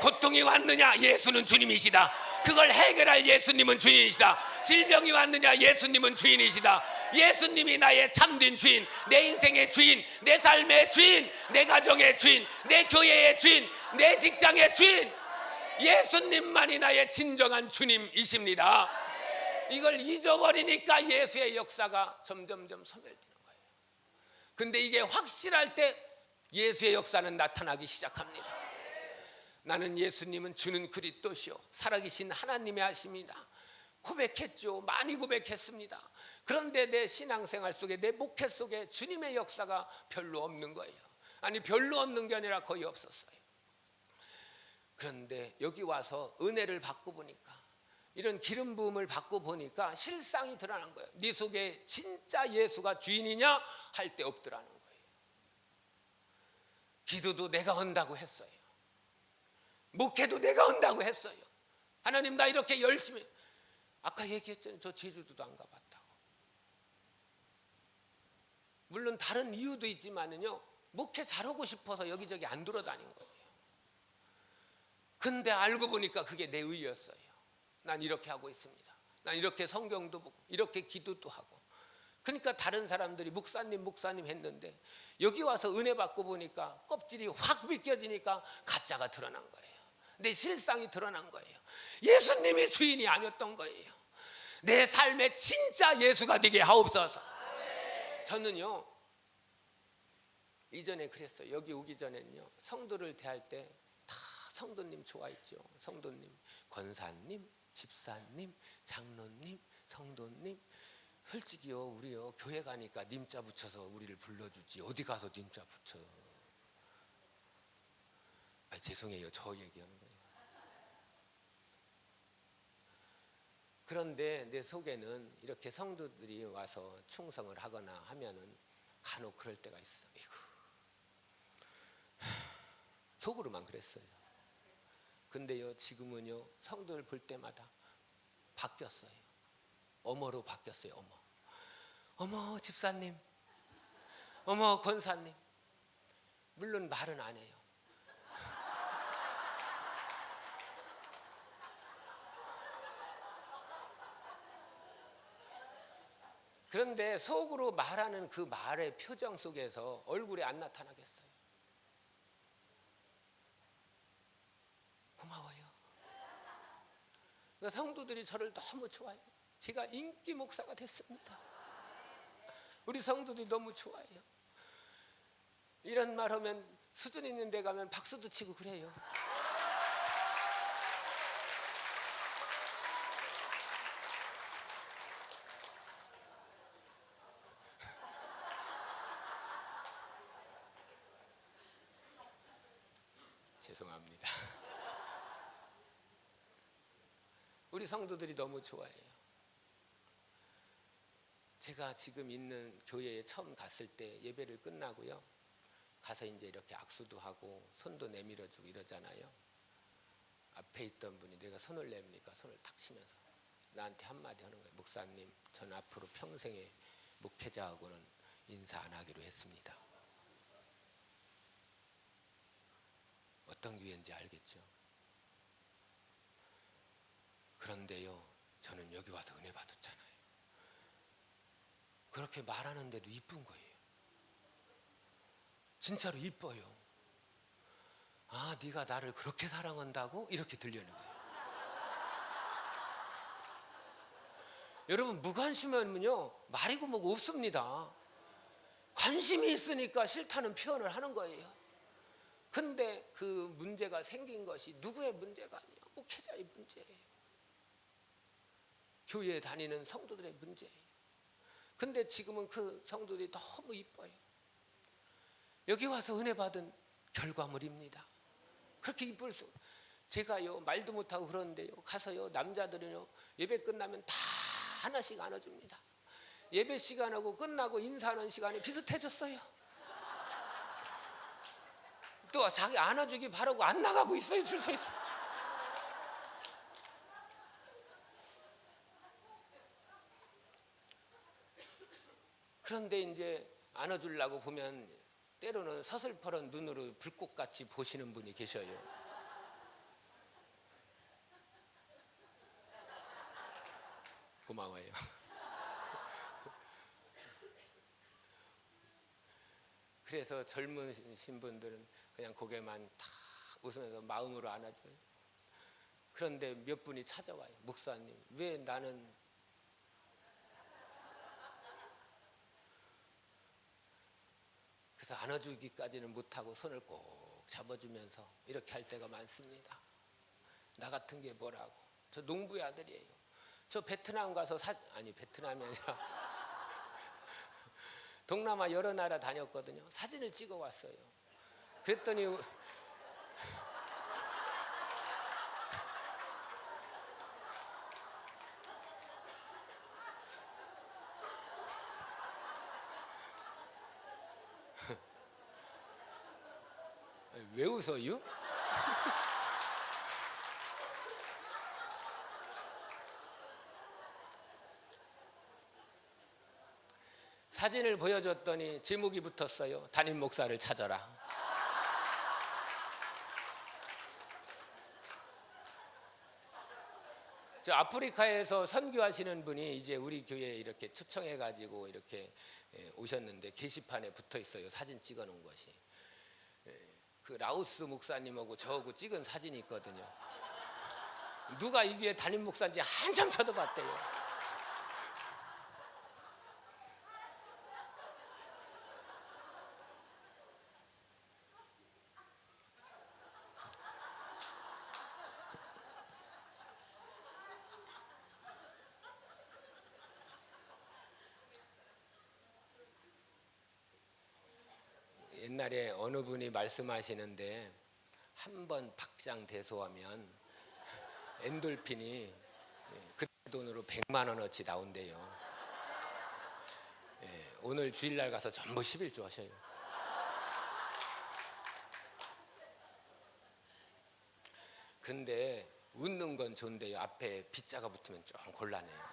고통이 왔느냐? 예수는 주님이시다. 그걸 해결할 예수님은 주인이시다. 질병이 왔느냐? 예수님은 주인이시다. 예수님이 나의 참된 주인, 내 인생의 주인, 내 삶의 주인, 내 가정의 주인, 내 교회의 주인, 내 직장의 주인, 예수님만이 나의 진정한 주님이십니다. 이걸 잊어버리니까 예수의 역사가 점점점 소멸되는 거예요. 근데 이게 확실할 때 예수의 역사는 나타나기 시작합니다. 나는 예수님은 주는 그리스도시요 살아계신 하나님의 아십니다. 고백했죠. 많이 고백했습니다. 그런데 내 신앙생활 속에, 내 목회 속에 주님의 역사가 별로 없는 거예요. 아니, 별로 없는 게 아니라 거의 없었어요. 그런데 여기 와서 은혜를 받고 보니까, 이런 기름 부음을 받고 보니까 실상이 드러난 거예요. 네 속에 진짜 예수가 주인이냐 할 때 없더라는 거예요. 기도도 내가 한다고 했어요. 목회도 내가 한다고 했어요. 하나님, 나 이렇게 열심히, 아까 얘기했잖아요. 저 제주도도 안 가봤다고. 물론 다른 이유도 있지만은요, 목회 잘하고 싶어서 여기저기 안 돌아다닌 거예요. 근데 알고 보니까 그게 내 의였어요. 난 이렇게 하고 있습니다. 난 이렇게 성경도 보고 이렇게 기도도 하고. 그러니까 다른 사람들이 목사님 했는데 여기 와서 은혜 받고 보니까 껍질이 확 벗겨지니까 가짜가 드러난 거예요. 내 실상이 드러난 거예요. 예수님이 주인이 아니었던 거예요. 내 삶에 진짜 예수가 되게 하옵소서. 저는요, 이전에 그랬어요. 여기 오기 전에는요, 성도를 대할 때 다 성도님 좋아했죠. 성도님, 권사님, 집사님, 장로님, 성도님. 솔직히요, 우리요 교회 가니까 님자 붙여서 우리를 불러주지 어디 가서 님자 붙여. 죄송해요, 저 얘기하는 거예요. 그런데 내 속에는 이렇게 성도들이 와서 충성을 하거나 하면은 간혹 그럴 때가 있어. 이고 속으로만 그랬어요. 근데요, 지금은요, 성도를 볼 때마다 바뀌었어요. 어머로 바뀌었어요. 어머 집사님, 어머 권사님. 물론 말은 안 해요. 그런데 속으로 말하는 그 말의 표정 속에서 얼굴이 안 나타나겠어요. 고마워요. 그러니까 성도들이 저를 너무 좋아해요. 제가 인기 목사가 됐습니다. 우리 성도들이 너무 좋아해요. 이런 말 하면 수준 있는 데 가면 박수도 치고 그래요. 죄송합니다. 우리 성도들이 너무 좋아해요. 제가 지금 있는 교회에 처음 갔을 때 예배를 끝나고요, 가서 이제 이렇게 악수도 하고 손도 내밀어주고 이러잖아요. 앞에 있던 분이 내가 손을 내미니까 손을 탁 치면서 나한테 한마디 하는 거예요. 목사님, 전 앞으로 평생에 목회자하고는 인사 안 하기로 했습니다. 어떤 기회인지 알겠죠? 그런데요, 저는 여기 와서 은혜 받았잖아요. 그렇게 말하는데도 이쁜 거예요. 진짜로 이뻐요. 아, 네가 나를 그렇게 사랑한다고? 이렇게 들리는 거예요. 여러분, 무관심하면요 말이고 뭐고 없습니다. 관심이 있으니까 싫다는 표현을 하는 거예요. 근데 그 문제가 생긴 것이 누구의 문제가 아니에요. 목회자의 문제예요. 교회에 다니는 성도들의 문제예요. 근데 지금은 그 성도들이 너무 이뻐요. 여기 와서 은혜 받은 결과물입니다. 그렇게 이쁠 수. 제가요 말도 못하고 그러는데요, 가서요 남자들은요 예배 끝나면 다 하나씩 안아줍니다. 예배 시간하고 끝나고 인사하는 시간이 비슷해졌어요. 또 자기 안아주기 바라고 안 나가고 있어요. 줄 서 있어. 그런데 이제 안아주려고 보면 때로는 서슬퍼런 눈으로 불꽃같이 보시는 분이 계셔요. 고마워요. 그래서 젊으신 분들은 그냥 고개만 탁 웃으면서 마음으로 안아줘요. 그런데 몇 분이 찾아와요. 목사님, 왜 나는 그래서 안아주기까지는 못하고 손을 꼭 잡아주면서 이렇게 할 때가 많습니다. 나 같은 게 뭐라고. 저 농부의 아들이에요. 저 베트남 가서 베트남이 아니라 동남아 여러 나라 다녔거든요. 사진을 찍어 왔어요. 그랬더니 왜 웃어요? 사진을 보여줬더니 제목이 붙었어요. 담임 목사를 찾아라. 저 아프리카에서 선교하시는 분이 이제 우리 교회에 이렇게 초청해가지고 이렇게 오셨는데 게시판에 붙어 있어요. 사진 찍어 놓은 것이. 그 라오스 목사님하고 저하고 찍은 사진이 있거든요. 누가 이게 담임 목사인지 한참 쳐다봤대요. 옛날에 어느 분이 말씀하시는데 한 번 박장대소하면 엔돌핀이 그 돈으로 100만 원어치 나온대요. 오늘 주일날 가서 전부 11조 하셔요. 근데 웃는 건 좋은데요. 앞에 빗자가 붙으면 좀 곤란해요.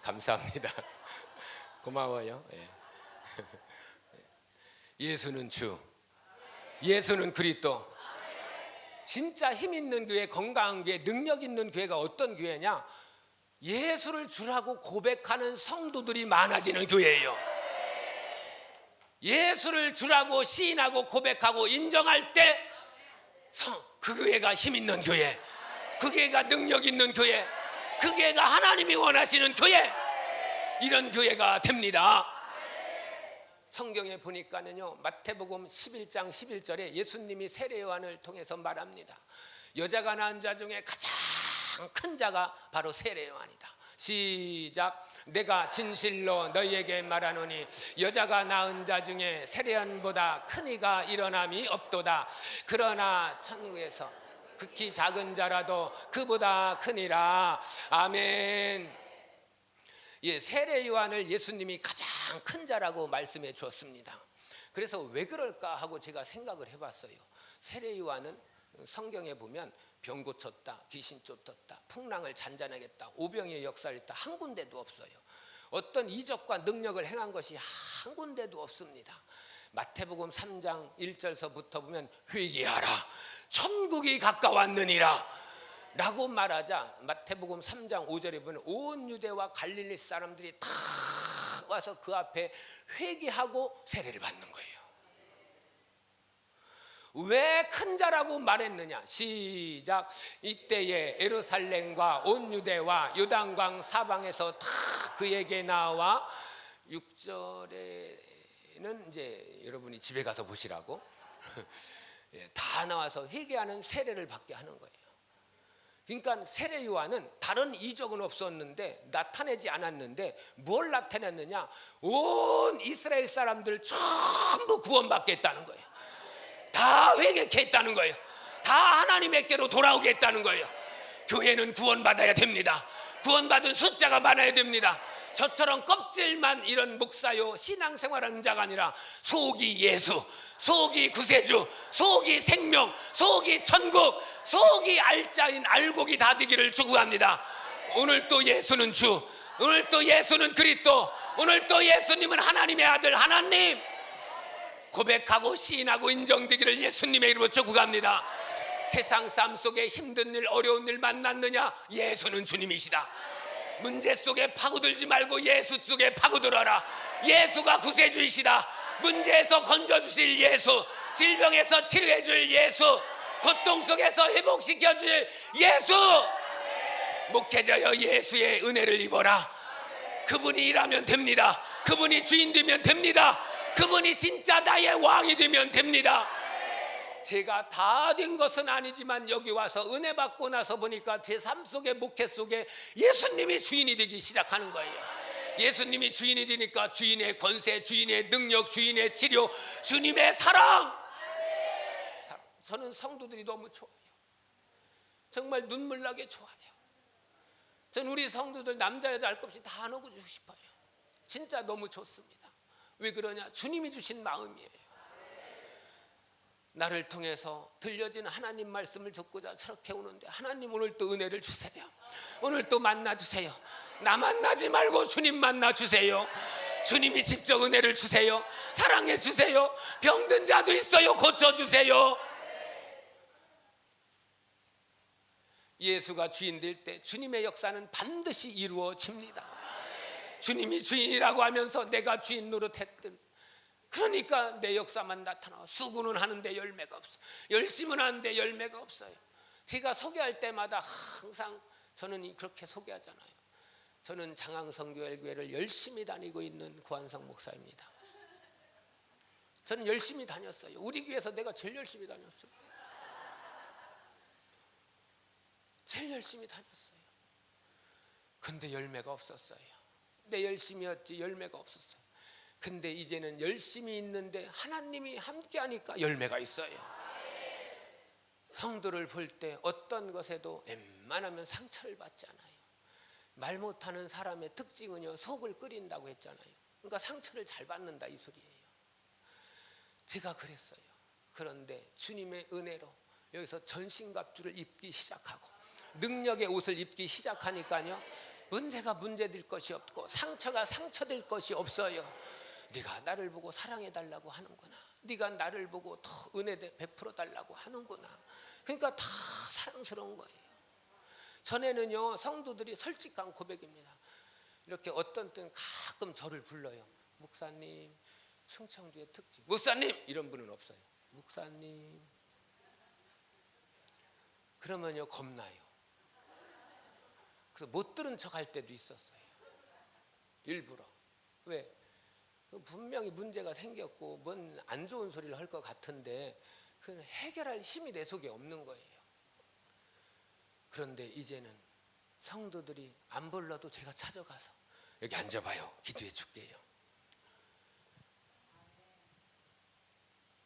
감사합니다. 고마워요. 예수는 주, 예수는 그리스도. 진짜 힘 있는 교회, 건강한 교회, 능력 있는 교회가 어떤 교회냐? 예수를 주라고 고백하는 성도들이 많아지는 교회예요. 예수를 주라고 시인하고 고백하고 인정할 때 그 교회가 힘 있는 교회, 그 교회가 능력 있는 교회, 그 교회가 하나님이 원하시는 교회, 이런 교회가 됩니다. 성경에 보니까는요, 마태복음 11장 11절에 예수님이 세례 요한을 통해서 말합니다. 여자가 낳은 자 중에 가장 큰 자가 바로 세례 요한이다. 시작. 내가 진실로 너희에게 말하노니 여자가 낳은 자 중에 세례 요한보다 큰 이가 일어남이 없도다. 그러나 천국에서 극히 작은 자라도 그보다 크니라. 아멘. 세례 요한을 예수님이 가장 큰 자라고 말씀해 주었습니다. 그래서 왜 그럴까 하고 제가 생각을 해봤어요. 세례 요한은 성경에 보면 병 고쳤다, 귀신 쫓았다, 풍랑을 잔잔하게 했다, 오병이의 역사를 했다, 한 군데도 없어요. 어떤 이적과 능력을 행한 것이 한 군데도 없습니다. 마태복음 3장 1절서부터 보면 회개하라, 천국이 가까웠느니라 라고 말하자 마태복음 3장 5절에 보면 온 유대와 갈릴리 사람들이 다 와서 그 앞에 회개하고 세례를 받는 거예요. 왜 큰 자라고 말했느냐? 시작. 이때에 예루살렘과 온 유대와 요단강 사방에서 다 그에게 나와 6절에는 이제 여러분이 집에 가서 보시라고 다 나와서 회개하는 세례를 받게 하는 거예요. 그러니까 세례 요한은 다른 이적은 없었는데 나타내지 않았는데 뭘 나타냈느냐? 온 이스라엘 사람들 전부 구원받게 했다는 거예요. 다 회개케 했다는 거예요. 다 하나님에게로 돌아오게 했다는 거예요. 교회는 구원받아야 됩니다. 구원받은 숫자가 많아야 됩니다. 저처럼 껍질만 이런 목사요 신앙생활하는 자가 아니라 속이 예수, 속이 구세주, 속이 생명, 속이 천국, 속이 알짜인 알곡이 다 되기를 축복합니다. 오늘 또 예수는 주, 오늘 또 예수는 그리스도, 오늘 또 예수님은 하나님의 아들 하나님 고백하고 시인하고 인정되기를 예수님의 이름으로 축복합니다. 세상 삶 속에 힘든 일 어려운 일 만났느냐? 예수는 주님이시다. 문제 속에 파고들지 말고 예수 속에 파고들어라. 예수가 구세주이시다. 문제에서 건져주실 예수, 질병에서 치료해줄 예수, 고통 속에서 회복시켜줄 예수. 목회자여 예수의 은혜를 입어라. 그분이 일하면 됩니다. 그분이 주인 되면 됩니다. 그분이 진짜 나의 왕이 되면 됩니다. 제가 다 된 것은 아니지만 여기 와서 은혜 받고 나서 보니까 제 삶 속에 목회 속에 예수님이 주인이 되기 시작하는 거예요. 예수님이 주인이 되니까 주인의 권세, 주인의 능력, 주인의 치료, 주님의 사랑. 저는 성도들이 너무 좋아요. 정말 눈물 나게 좋아요. 저는 우리 성도들 남자 여자 알 것 없이 다 안아주고 싶어요. 진짜 너무 좋습니다. 왜 그러냐? 주님이 주신 마음이에요. 나를 통해서 들려진 하나님 말씀을 듣고자 저렇게 오는데 하나님 오늘 또 은혜를 주세요. 오늘 또 만나주세요. 나 만나지 말고 주님 만나주세요. 주님이 직접 은혜를 주세요. 사랑해 주세요. 병든 자도 있어요. 고쳐주세요. 예수가 주인 될 때 주님의 역사는 반드시 이루어집니다. 주님이 주인이라고 하면서 내가 주인 노릇했든 그러니까 내 역사만 나타나고 수고는 하는데 열매가 없어요. 열심은 하는데 열매가 없어요. 제가 소개할 때마다 항상 저는 그렇게 소개하잖아요. 저는 장항성교회를 열심히 다니고 있는 구한성 목사입니다. 저는 열심히 다녔어요. 우리 교회에서 내가 제일 열심히 다녔어요. 제일 열심히 다녔어요. 근데 열매가 없었어요. 내 열심이었지 열매가 없었어요. 근데 이제는 열심히 있는데 하나님이 함께하니까 열매가 있어요. 성도를 볼 때 어떤 것에도 웬만하면 상처를 받지 않아요. 말 못하는 사람의 특징은요 속을 끓인다고 했잖아요. 그러니까 상처를 잘 받는다 이 소리예요. 제가 그랬어요. 그런데 주님의 은혜로 여기서 전신갑주를 입기 시작하고 능력의 옷을 입기 시작하니까요 문제가 문제될 것이 없고 상처가 상처될 것이 없어요. 네가 나를 보고 사랑해달라고 하는구나. 네가 나를 보고 더 은혜 베풀어달라고 하는구나. 그러니까 다 사랑스러운 거예요. 전에는요 성도들이 솔직한 고백입니다. 이렇게 어떤 때는 가끔 저를 불러요. 목사님, 충청도의 특징. 목사님! 이런 분은 없어요. 목사님. 그러면요 겁나요. 그래서 못 들은 척 할 때도 있었어요. 일부러. 왜? 분명히 문제가 생겼고 뭔 안 좋은 소리를 할 것 같은데 그 해결할 힘이 내 속에 없는 거예요. 그런데 이제는 성도들이 안 불러도 제가 찾아가서 여기 앉아봐요. 기도해 줄게요.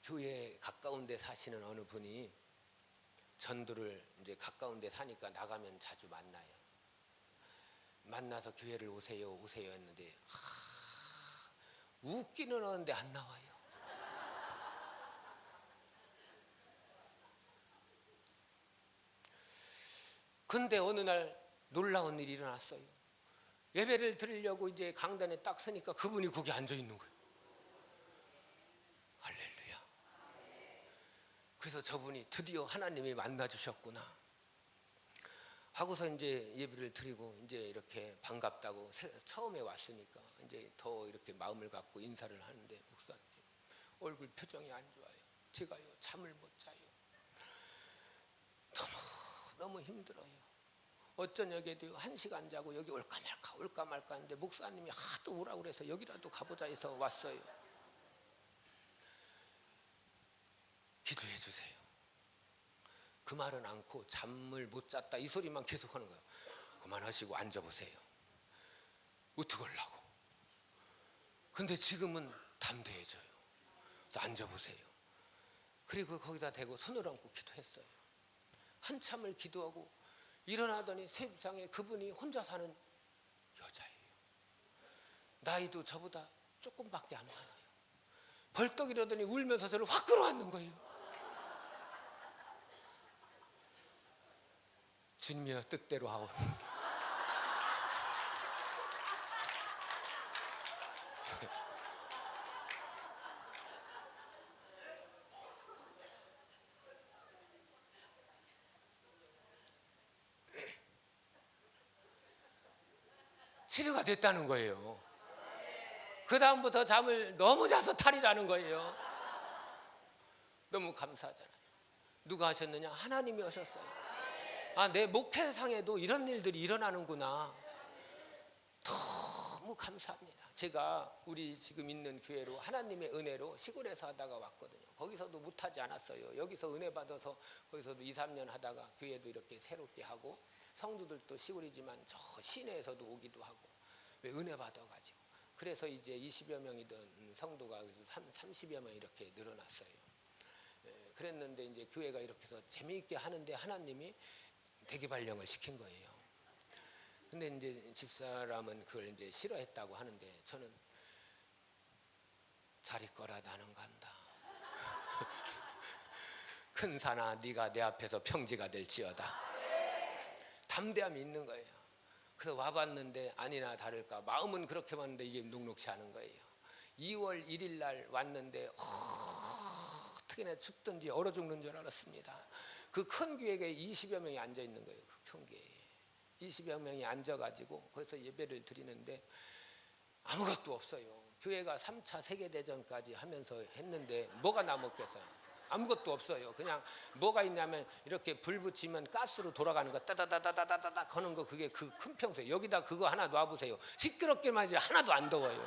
교회 가까운 데 사시는 어느 분이 전도를 이제 가까운 데 사니까 나가면 자주 만나요. 만나서 교회를 오세요 오세요 했는데 웃기는 하는데 안 나와요. 근데 어느 날 놀라운 일이 일어났어요. 예배를 드리려고 이제 강단에 딱 서니까 그분이 거기 앉아 있는 거예요. 할렐루야. 그래서 저분이 드디어 하나님이 만나 주셨구나 하고서 이제 예배를 드리고 이제 이렇게 반갑다고 처음에 왔으니까 이제 더 이렇게 마음을 갖고 인사를 하는데 목사님 얼굴 표정이 안 좋아요. 제가요 잠을 못 자요. 너무 힘들어요. 어쩌냐게도 1시간 자고 여기 올까 말까 하는데 목사님이 하도 오라고 그래서 여기라도 가보자 해서 왔어요. 기도해 주세요. 그 말은 않고 잠을 못 잤다 이 소리만 계속 하는 거예요. 그만하시고 앉아보세요. 어떻게 하려고. 근데 지금은 담대해져요. 그래서 앉아보세요. 그리고 거기다 대고 손을 얹고 기도했어요. 한참을 기도하고 일어나더니 세입상에 그분이 혼자 사는 여자예요. 나이도 저보다 조금밖에 안 많아요. 벌떡 일어더니 울면서 저를 확 끌어안는 거예요. 주님이여 뜻대로 하오. 치료가 됐다는 거예요. 그 다음부터 잠을 너무 자서 탈이라는 거예요. 너무 감사하잖아요. 누가 하셨느냐? 하나님이 하셨어요. 아, 내 목회상에도 이런 일들이 일어나는구나. 너무 감사합니다. 제가 우리 지금 있는 교회로 하나님의 은혜로 시골에서 하다가 왔거든요. 거기서도 못하지 않았어요. 여기서 은혜 받아서 거기서도 2, 3년 하다가 교회도 이렇게 새롭게 하고, 성도들도 시골이지만 저 시내에서도 오기도 하고, 왜 은혜 받아가지고. 그래서 이제 20여 명이던 성도가 30여 명 이렇게 늘어났어요. 그랬는데 이제 교회가 이렇게 해서 재미있게 하는데 하나님이 대기발령을 시킨 거예요. 근데 이제 집사람은 그걸 이제 싫어했다고 하는데, 저는 잘 있거라 나는 간다. 큰 산아 네가 내 앞에서 평지가 될지어다. 담대함이 있는 거예요. 그래서 와봤는데 아니나 다를까 마음은 그렇게 왔는데 이게 녹록치 않은 거예요. 2월 1일 날 왔는데 어떻게 내 춥든지 얼어 죽는 줄 알았습니다. 그 큰 교회에 20여 명이 앉아 있는 거예요. 그 큰 교회에 20여 명이 앉아가지고 거기서 예배를 드리는데 아무것도 없어요. 교회가 3차 세계대전까지 하면서 했는데 뭐가 남았겠어요? 아무것도 없어요. 그냥 뭐가 있냐면 이렇게 불 붙이면 가스로 돌아가는 거 따다다다다다다 거는 거, 그게 그 큰 평소에 여기다 그거 하나 놔보세요. 시끄럽게만 이제 하나도 안 더워요.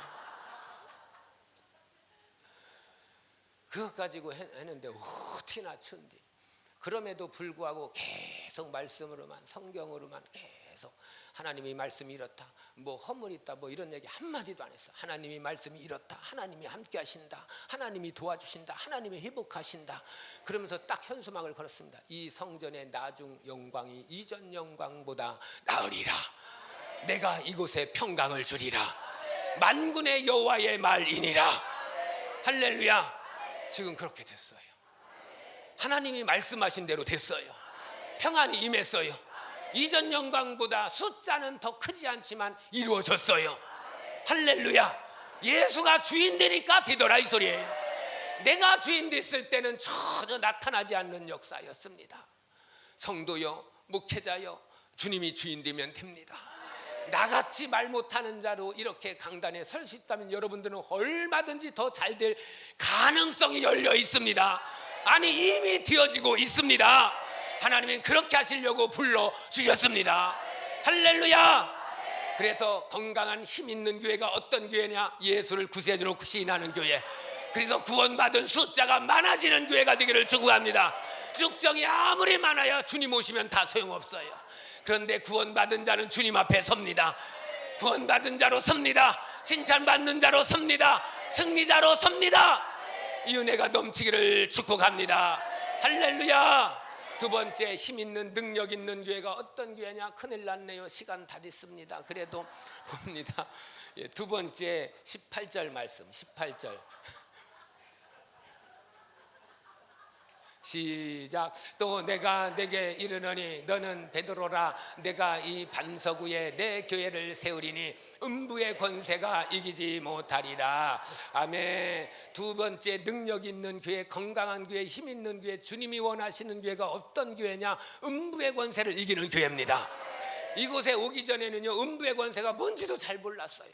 그것 가지고 했는데 어떻게나 추운데, 그럼에도 불구하고 계속 말씀으로만, 성경으로만 계속 하나님이 말씀이 이렇다, 뭐 허물 있다, 뭐 이런 얘기 한마디도 안 했어. 하나님이 말씀이 이렇다, 하나님이 함께 하신다, 하나님이 도와주신다, 하나님이 회복하신다. 그러면서 딱 현수막을 걸었습니다. 이 성전의 나중 영광이 이전 영광보다 나으리라. 내가 이곳에 평강을 주리라. 만군의 여호와의 말이니라. 할렐루야. 지금 그렇게 됐어요. 하나님이 말씀하신 대로 됐어요. 평안이 임했어요. 이전 영광보다 숫자는 더 크지 않지만 이루어졌어요. 할렐루야. 예수가 주인 되니까 되더라 이 소리예요. 내가 주인 됐을 때는 전혀 나타나지 않는 역사였습니다. 성도여, 목회자여, 주님이 주인 되면 됩니다. 나같이 말 못하는 자로 이렇게 강단에 설 수 있다면 여러분들은 얼마든지 더 잘 될 가능성이 열려 있습니다. 아니 이미 되어지고 있습니다. 하나님은 그렇게 하시려고 불러주셨습니다. 할렐루야. 그래서 건강한 힘 있는 교회가 어떤 교회냐? 예수를 구세주로 시인하는 교회. 그래서 구원받은 숫자가 많아지는 교회가 되기를 축복합니다. 쭉정이 아무리 많아야 주님 오시면 다 소용없어요. 그런데 구원받은 자는 주님 앞에 섭니다. 구원받은 자로 섭니다. 칭찬받는 자로 섭니다. 승리자로 섭니다. 이 은혜가 넘치기를 축복합니다. 할렐루야. 두 번째, 힘 있는 능력 있는 교회가 어떤 교회냐? 큰일 났네요. 시간 다 됐습니다. 그래도 봅니다. 두 번째 18절 말씀. 18절 시작. 또 내가 내게 이르노니 너는 베드로라. 내가 이 반석 위에 내 교회를 세우리니 음부의 권세가 이기지 못하리라. 아멘. 두 번째, 능력 있는 교회, 건강한 교회, 힘 있는 교회, 주님이 원하시는 교회가 어떤 교회냐? 음부의 권세를 이기는 교회입니다. 이곳에 오기 전에는요, 음부의 권세가 뭔지도 잘 몰랐어요.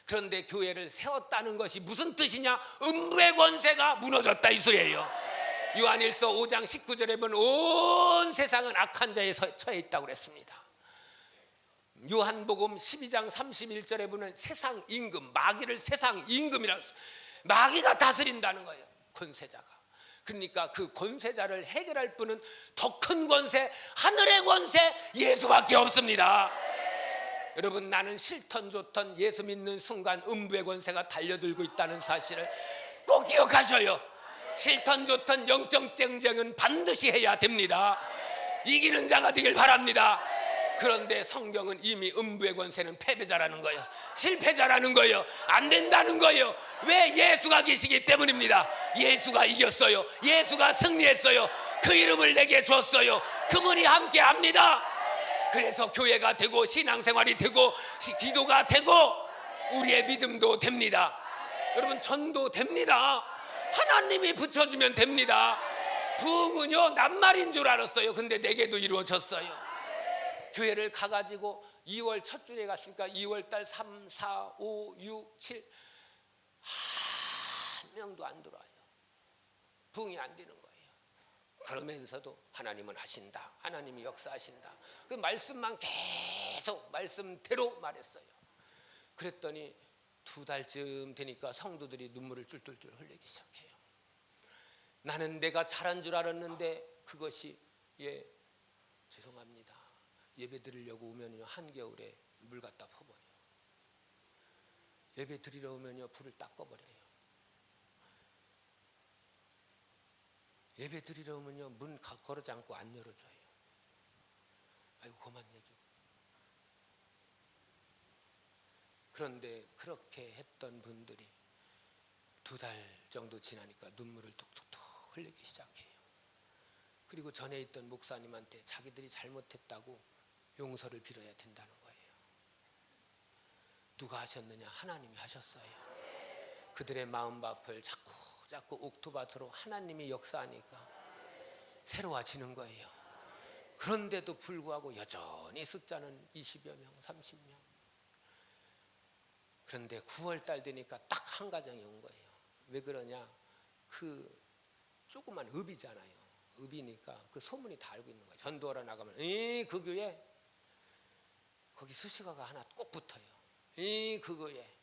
그런데 교회를 세웠다는 것이 무슨 뜻이냐? 음부의 권세가 무너졌다 이 소리예요. 요한일서 5장 19절에 보면 온 세상은 악한 자에 처해 있다고 그랬습니다. 요한복음 12장 31절에 보면 세상 임금, 마귀를 세상 임금이라고 했어요. 마귀가 다스린다는 거예요. 권세자가. 그러니까 그 권세자를 해결할 분은 더 큰 권세, 하늘의 권세 예수밖에 없습니다. 여러분, 나는 싫던 좋던 예수 믿는 순간 음부의 권세가 달려들고 있다는 사실을 꼭 기억하셔요. 싫던 좋던 영적 쟁쟁은 반드시 해야 됩니다. 이기는 자가 되길 바랍니다. 그런데 성경은 이미 음부의 권세는 패배자라는 거예요. 실패자라는 거예요. 안 된다는 거예요. 왜? 예수가 계시기 때문입니다. 예수가 이겼어요. 예수가 승리했어요. 그 이름을 내게 줬어요. 그분이 함께 합니다. 그래서 교회가 되고 신앙생활이 되고 기도가 되고 우리의 믿음도 됩니다. 여러분, 전도 됩니다. 하나님이 붙여주면 됩니다. 부흥은요 낱말인 줄 알았어요. 근데 내게도 이루어졌어요. 교회를 가가지고 2월 첫 주에 갔으니까 2월달 3, 4, 5, 6, 7 한 명도 안 들어와요. 부흥이 안 되는 거예요. 그러면서도 하나님은 하신다. 하나님이 역사하신다. 그 말씀만 계속 말씀대로 말했어요. 그랬더니 2달쯤 되니까 성도들이 눈물을 쫄쫄쫄 흘리기 시작해요. 나는 내가 잘한 줄 알았는데 그것이 죄송합니다. 예배 드리려고 오면요 한겨울에 물 갖다 퍼버려요. 예배 드리러 오면요 불을 딱 꺼버려요. 예배 드리러 오면요 문 걸어지 않고 안 열어줘요. 아이고 그만 얘기. 그런데 그렇게 했던 분들이 2달 정도 지나니까 눈물을 툭툭툭 흘리기 시작해요. 그리고 전에 있던 목사님한테 자기들이 잘못했다고 용서를 빌어야 된다는 거예요. 누가 하셨느냐? 하나님이 하셨어요. 그들의 마음밭을 자꾸 옥토밭으로 하나님이 역사하니까 새로워지는 거예요. 그런데도 불구하고 여전히 숫자는 20여 명, 30명. 그런데 9월달 되니까 딱 한 가정이 온 거예요. 왜 그러냐? 그 조그만 읍이잖아요. 읍이니까 그 소문이 다 알고 있는 거예요. 전도하러 나가면 그 교회 거기 수식어가 하나 꼭 붙어요. 그 교회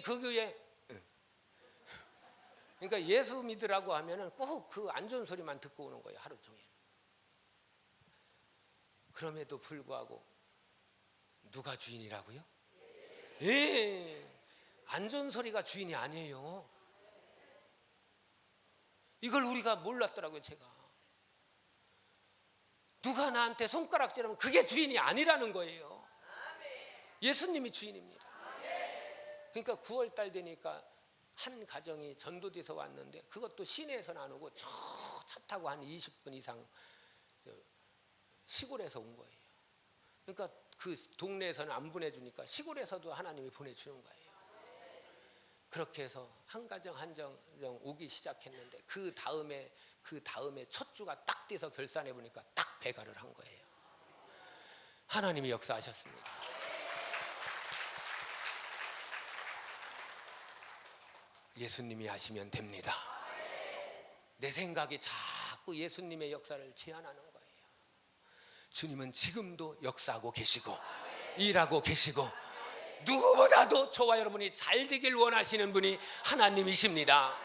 그 교회. 그러니까 예수 믿으라고 하면은 꼭 그 안 좋은 소리만 듣고 오는 거예요. 하루 종일. 그럼에도 불구하고 누가 주인이라고요? 안 좋은 소리가 주인이 아니에요. 이걸 우리가 몰랐더라고요. 제가 누가 나한테 손가락질하면 그게 주인이 아니라는 거예요. 예수님이 주인입니다. 그러니까 9월달 되니까 한 가정이 전도돼서 왔는데 그것도 시내에서는 안 오고 저 차 타고 한 20분 이상 시골에서 온 거예요. 그러니까 그 동네에서는 안 보내주니까 시골에서도 하나님이 보내주는 거예요. 그렇게 해서 한 가정 오기 시작했는데 그 다음에 첫 주가 딱 돼서 결산해 보니까 딱 배가를 한 거예요. 하나님이 역사하셨습니다. 예수님이 하시면 됩니다. 내 생각이 자꾸 예수님의 역사를 제한하는 거예요. 주님은 지금도 역사하고 계시고 일하고 계시고 누구보다도 저와 여러분이 잘 되길 원하시는 분이 하나님이십니다.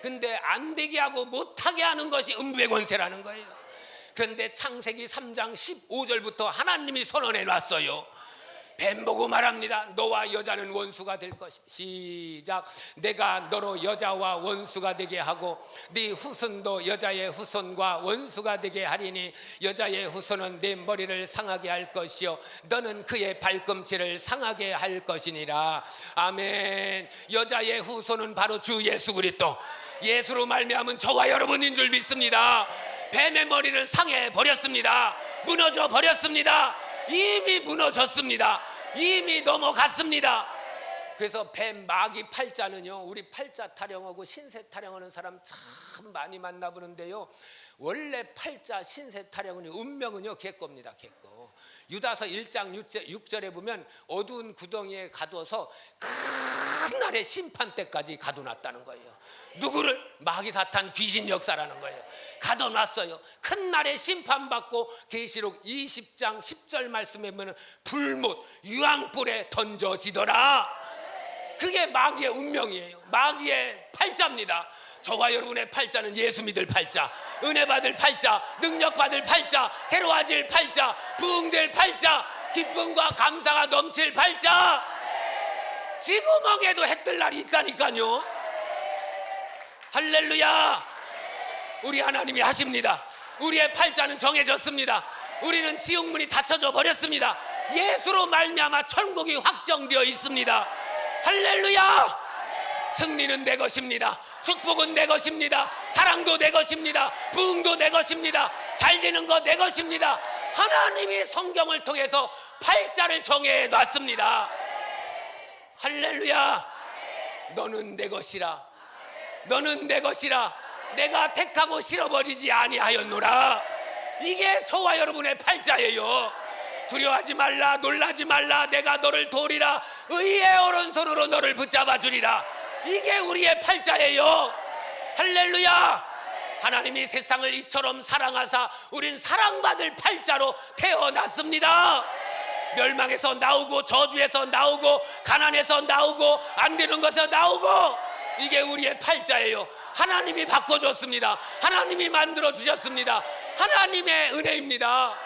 근데 안 되게 하고 못하게 하는 것이 음부의 권세라는 거예요. 그런데 창세기 3장 15절부터 하나님이 선언해 놨어요. 뱀 보고 말합니다. 너와 여자는 원수가 될 것이다. 시작. 내가 너로 여자와 원수가 되게 하고 네 후손도 여자의 후손과 원수가 되게 하리니 여자의 후손은 네 머리를 상하게 할 것이요 너는 그의 발꿈치를 상하게 할 것이니라. 아멘. 여자의 후손은 바로 주 예수 그리스도. 예수로 말미암은 저와 여러분인 줄 믿습니다. 뱀의 머리는 상해 버렸습니다. 무너져 버렸습니다. 이미 무너졌습니다. 이미 넘어갔습니다. 그래서 뱀, 마귀, 팔자는요 우리 팔자 타령하고 신세 타령하는 사람 참 많이 만나보는데요, 원래 팔자 신세 타령은 운명은요 개꺼입니다. 개꺼. 유다서 1장 6절에 보면 어두운 구덩이에 가둬서 큰 날의 심판 때까지 가둬놨다는 거예요. 누구를? 마귀 사탄 귀신 역사라는 거예요. 가둬놨어요. 큰 날에 심판받고 계시록 20장 10절 말씀에 보면 불못 유황불에 던져지더라. 그게 마귀의 운명이에요. 마귀의 팔자입니다. 저와 여러분의 팔자는 예수 믿을 팔자, 은혜 받을 팔자, 능력 받을 팔자, 새로워질 팔자, 부흥될 팔자, 기쁨과 감사가 넘칠 팔자. 지구멍에도 해뜰 날이 있다니까요. 할렐루야. 우리 하나님이 하십니다. 우리의 팔자는 정해졌습니다. 우리는 지옥문이 닫혀져 버렸습니다. 예수로 말미암아 천국이 확정되어 있습니다. 할렐루야! 승리는 내 것입니다. 축복은 내 것입니다. 사랑도 내 것입니다. 부흥도 내 것입니다. 잘 되는 거 내 것입니다. 하나님이 성경을 통해서 팔자를 정해 놨습니다. 할렐루야! 너는 내 것이라. 너는 내 것이라. 내가 택하고 실어버리지 아니하였노라. 이게 저와 여러분의 팔자예요. 두려워하지 말라, 놀라지 말라, 내가 너를 도우리라, 의의 오른손으로 너를 붙잡아 주리라. 이게 우리의 팔자예요. 할렐루야! 하나님이 세상을 이처럼 사랑하사 우린 사랑받을 팔자로 태어났습니다. 멸망에서 나오고 저주에서 나오고 가난에서 나오고 안 되는 것에서 나오고, 이게 우리의 팔자예요. 하나님이 바꿔줬습니다. 하나님이 만들어주셨습니다. 하나님의 은혜입니다.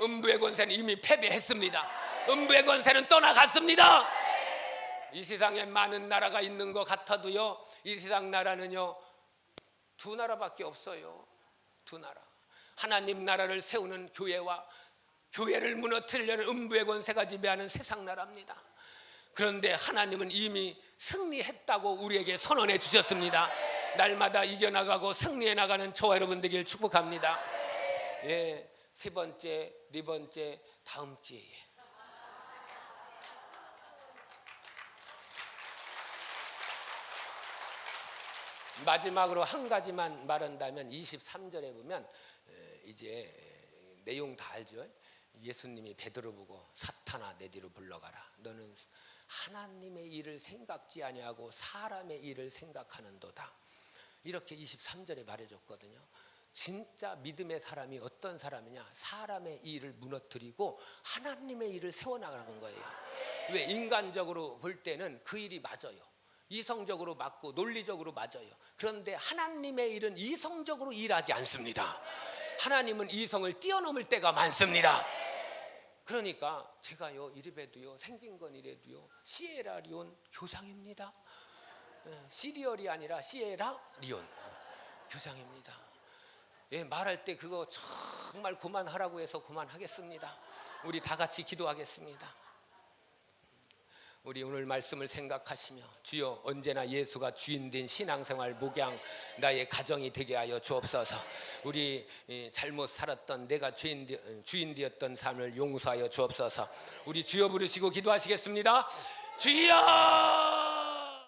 음부의 권세는 이미 패배했습니다. 음부의 권세는 떠나갔습니다. 이 세상에 많은 나라가 있는 것 같아도요, 이 세상 나라는요 두 나라밖에 없어요. 두 나라. 하나님 나라를 세우는 교회와 교회를 무너뜨리려는 음부의 권세가 지배하는 세상 나라입니다. 그런데 하나님은 이미 승리했다고 우리에게 선언해 주셨습니다. 날마다 이겨나가고 승리해 나가는 저와 여러분 되길 축복합니다. 예, 세 번째, 네 번째, 다음 주에 마지막으로 한 가지만 말한다면 23절에 보면 이제 내용 다 알죠. 예수님이 베드로 보고 사탄아 내 뒤로 물러가라. 너는 하나님의 일을 생각지 아니하고 사람의 일을 생각하는도다. 이렇게 23절에 말해줬거든요. 진짜 믿음의 사람이 어떤 사람이냐? 사람의 일을 무너뜨리고 하나님의 일을 세워나가는 거예요. 왜? 인간적으로 볼 때는 그 일이 맞아요. 이성적으로 맞고 논리적으로 맞아요. 그런데 하나님의 일은 이성적으로 일하지 않습니다. 하나님은 이성을 뛰어넘을 때가 많습니다. 그러니까 제가요 이래도요 생긴 건 이래도요 시에라리온 교장입니다. 시리얼이 아니라 시에라리온 교장입니다. 예, 말할 때 그거 정말 그만하라고 해서 그만하겠습니다. 우리 다 같이 기도하겠습니다. 우리 오늘 말씀을 생각하시며 주여 언제나 예수가 주인된 신앙생활 목양 나의 가정이 되게 하여 주옵소서. 우리 잘못 살았던 내가 주인 되었던 삶을 용서하여 주옵소서. 우리 주여 부르시고 기도하시겠습니다. 주여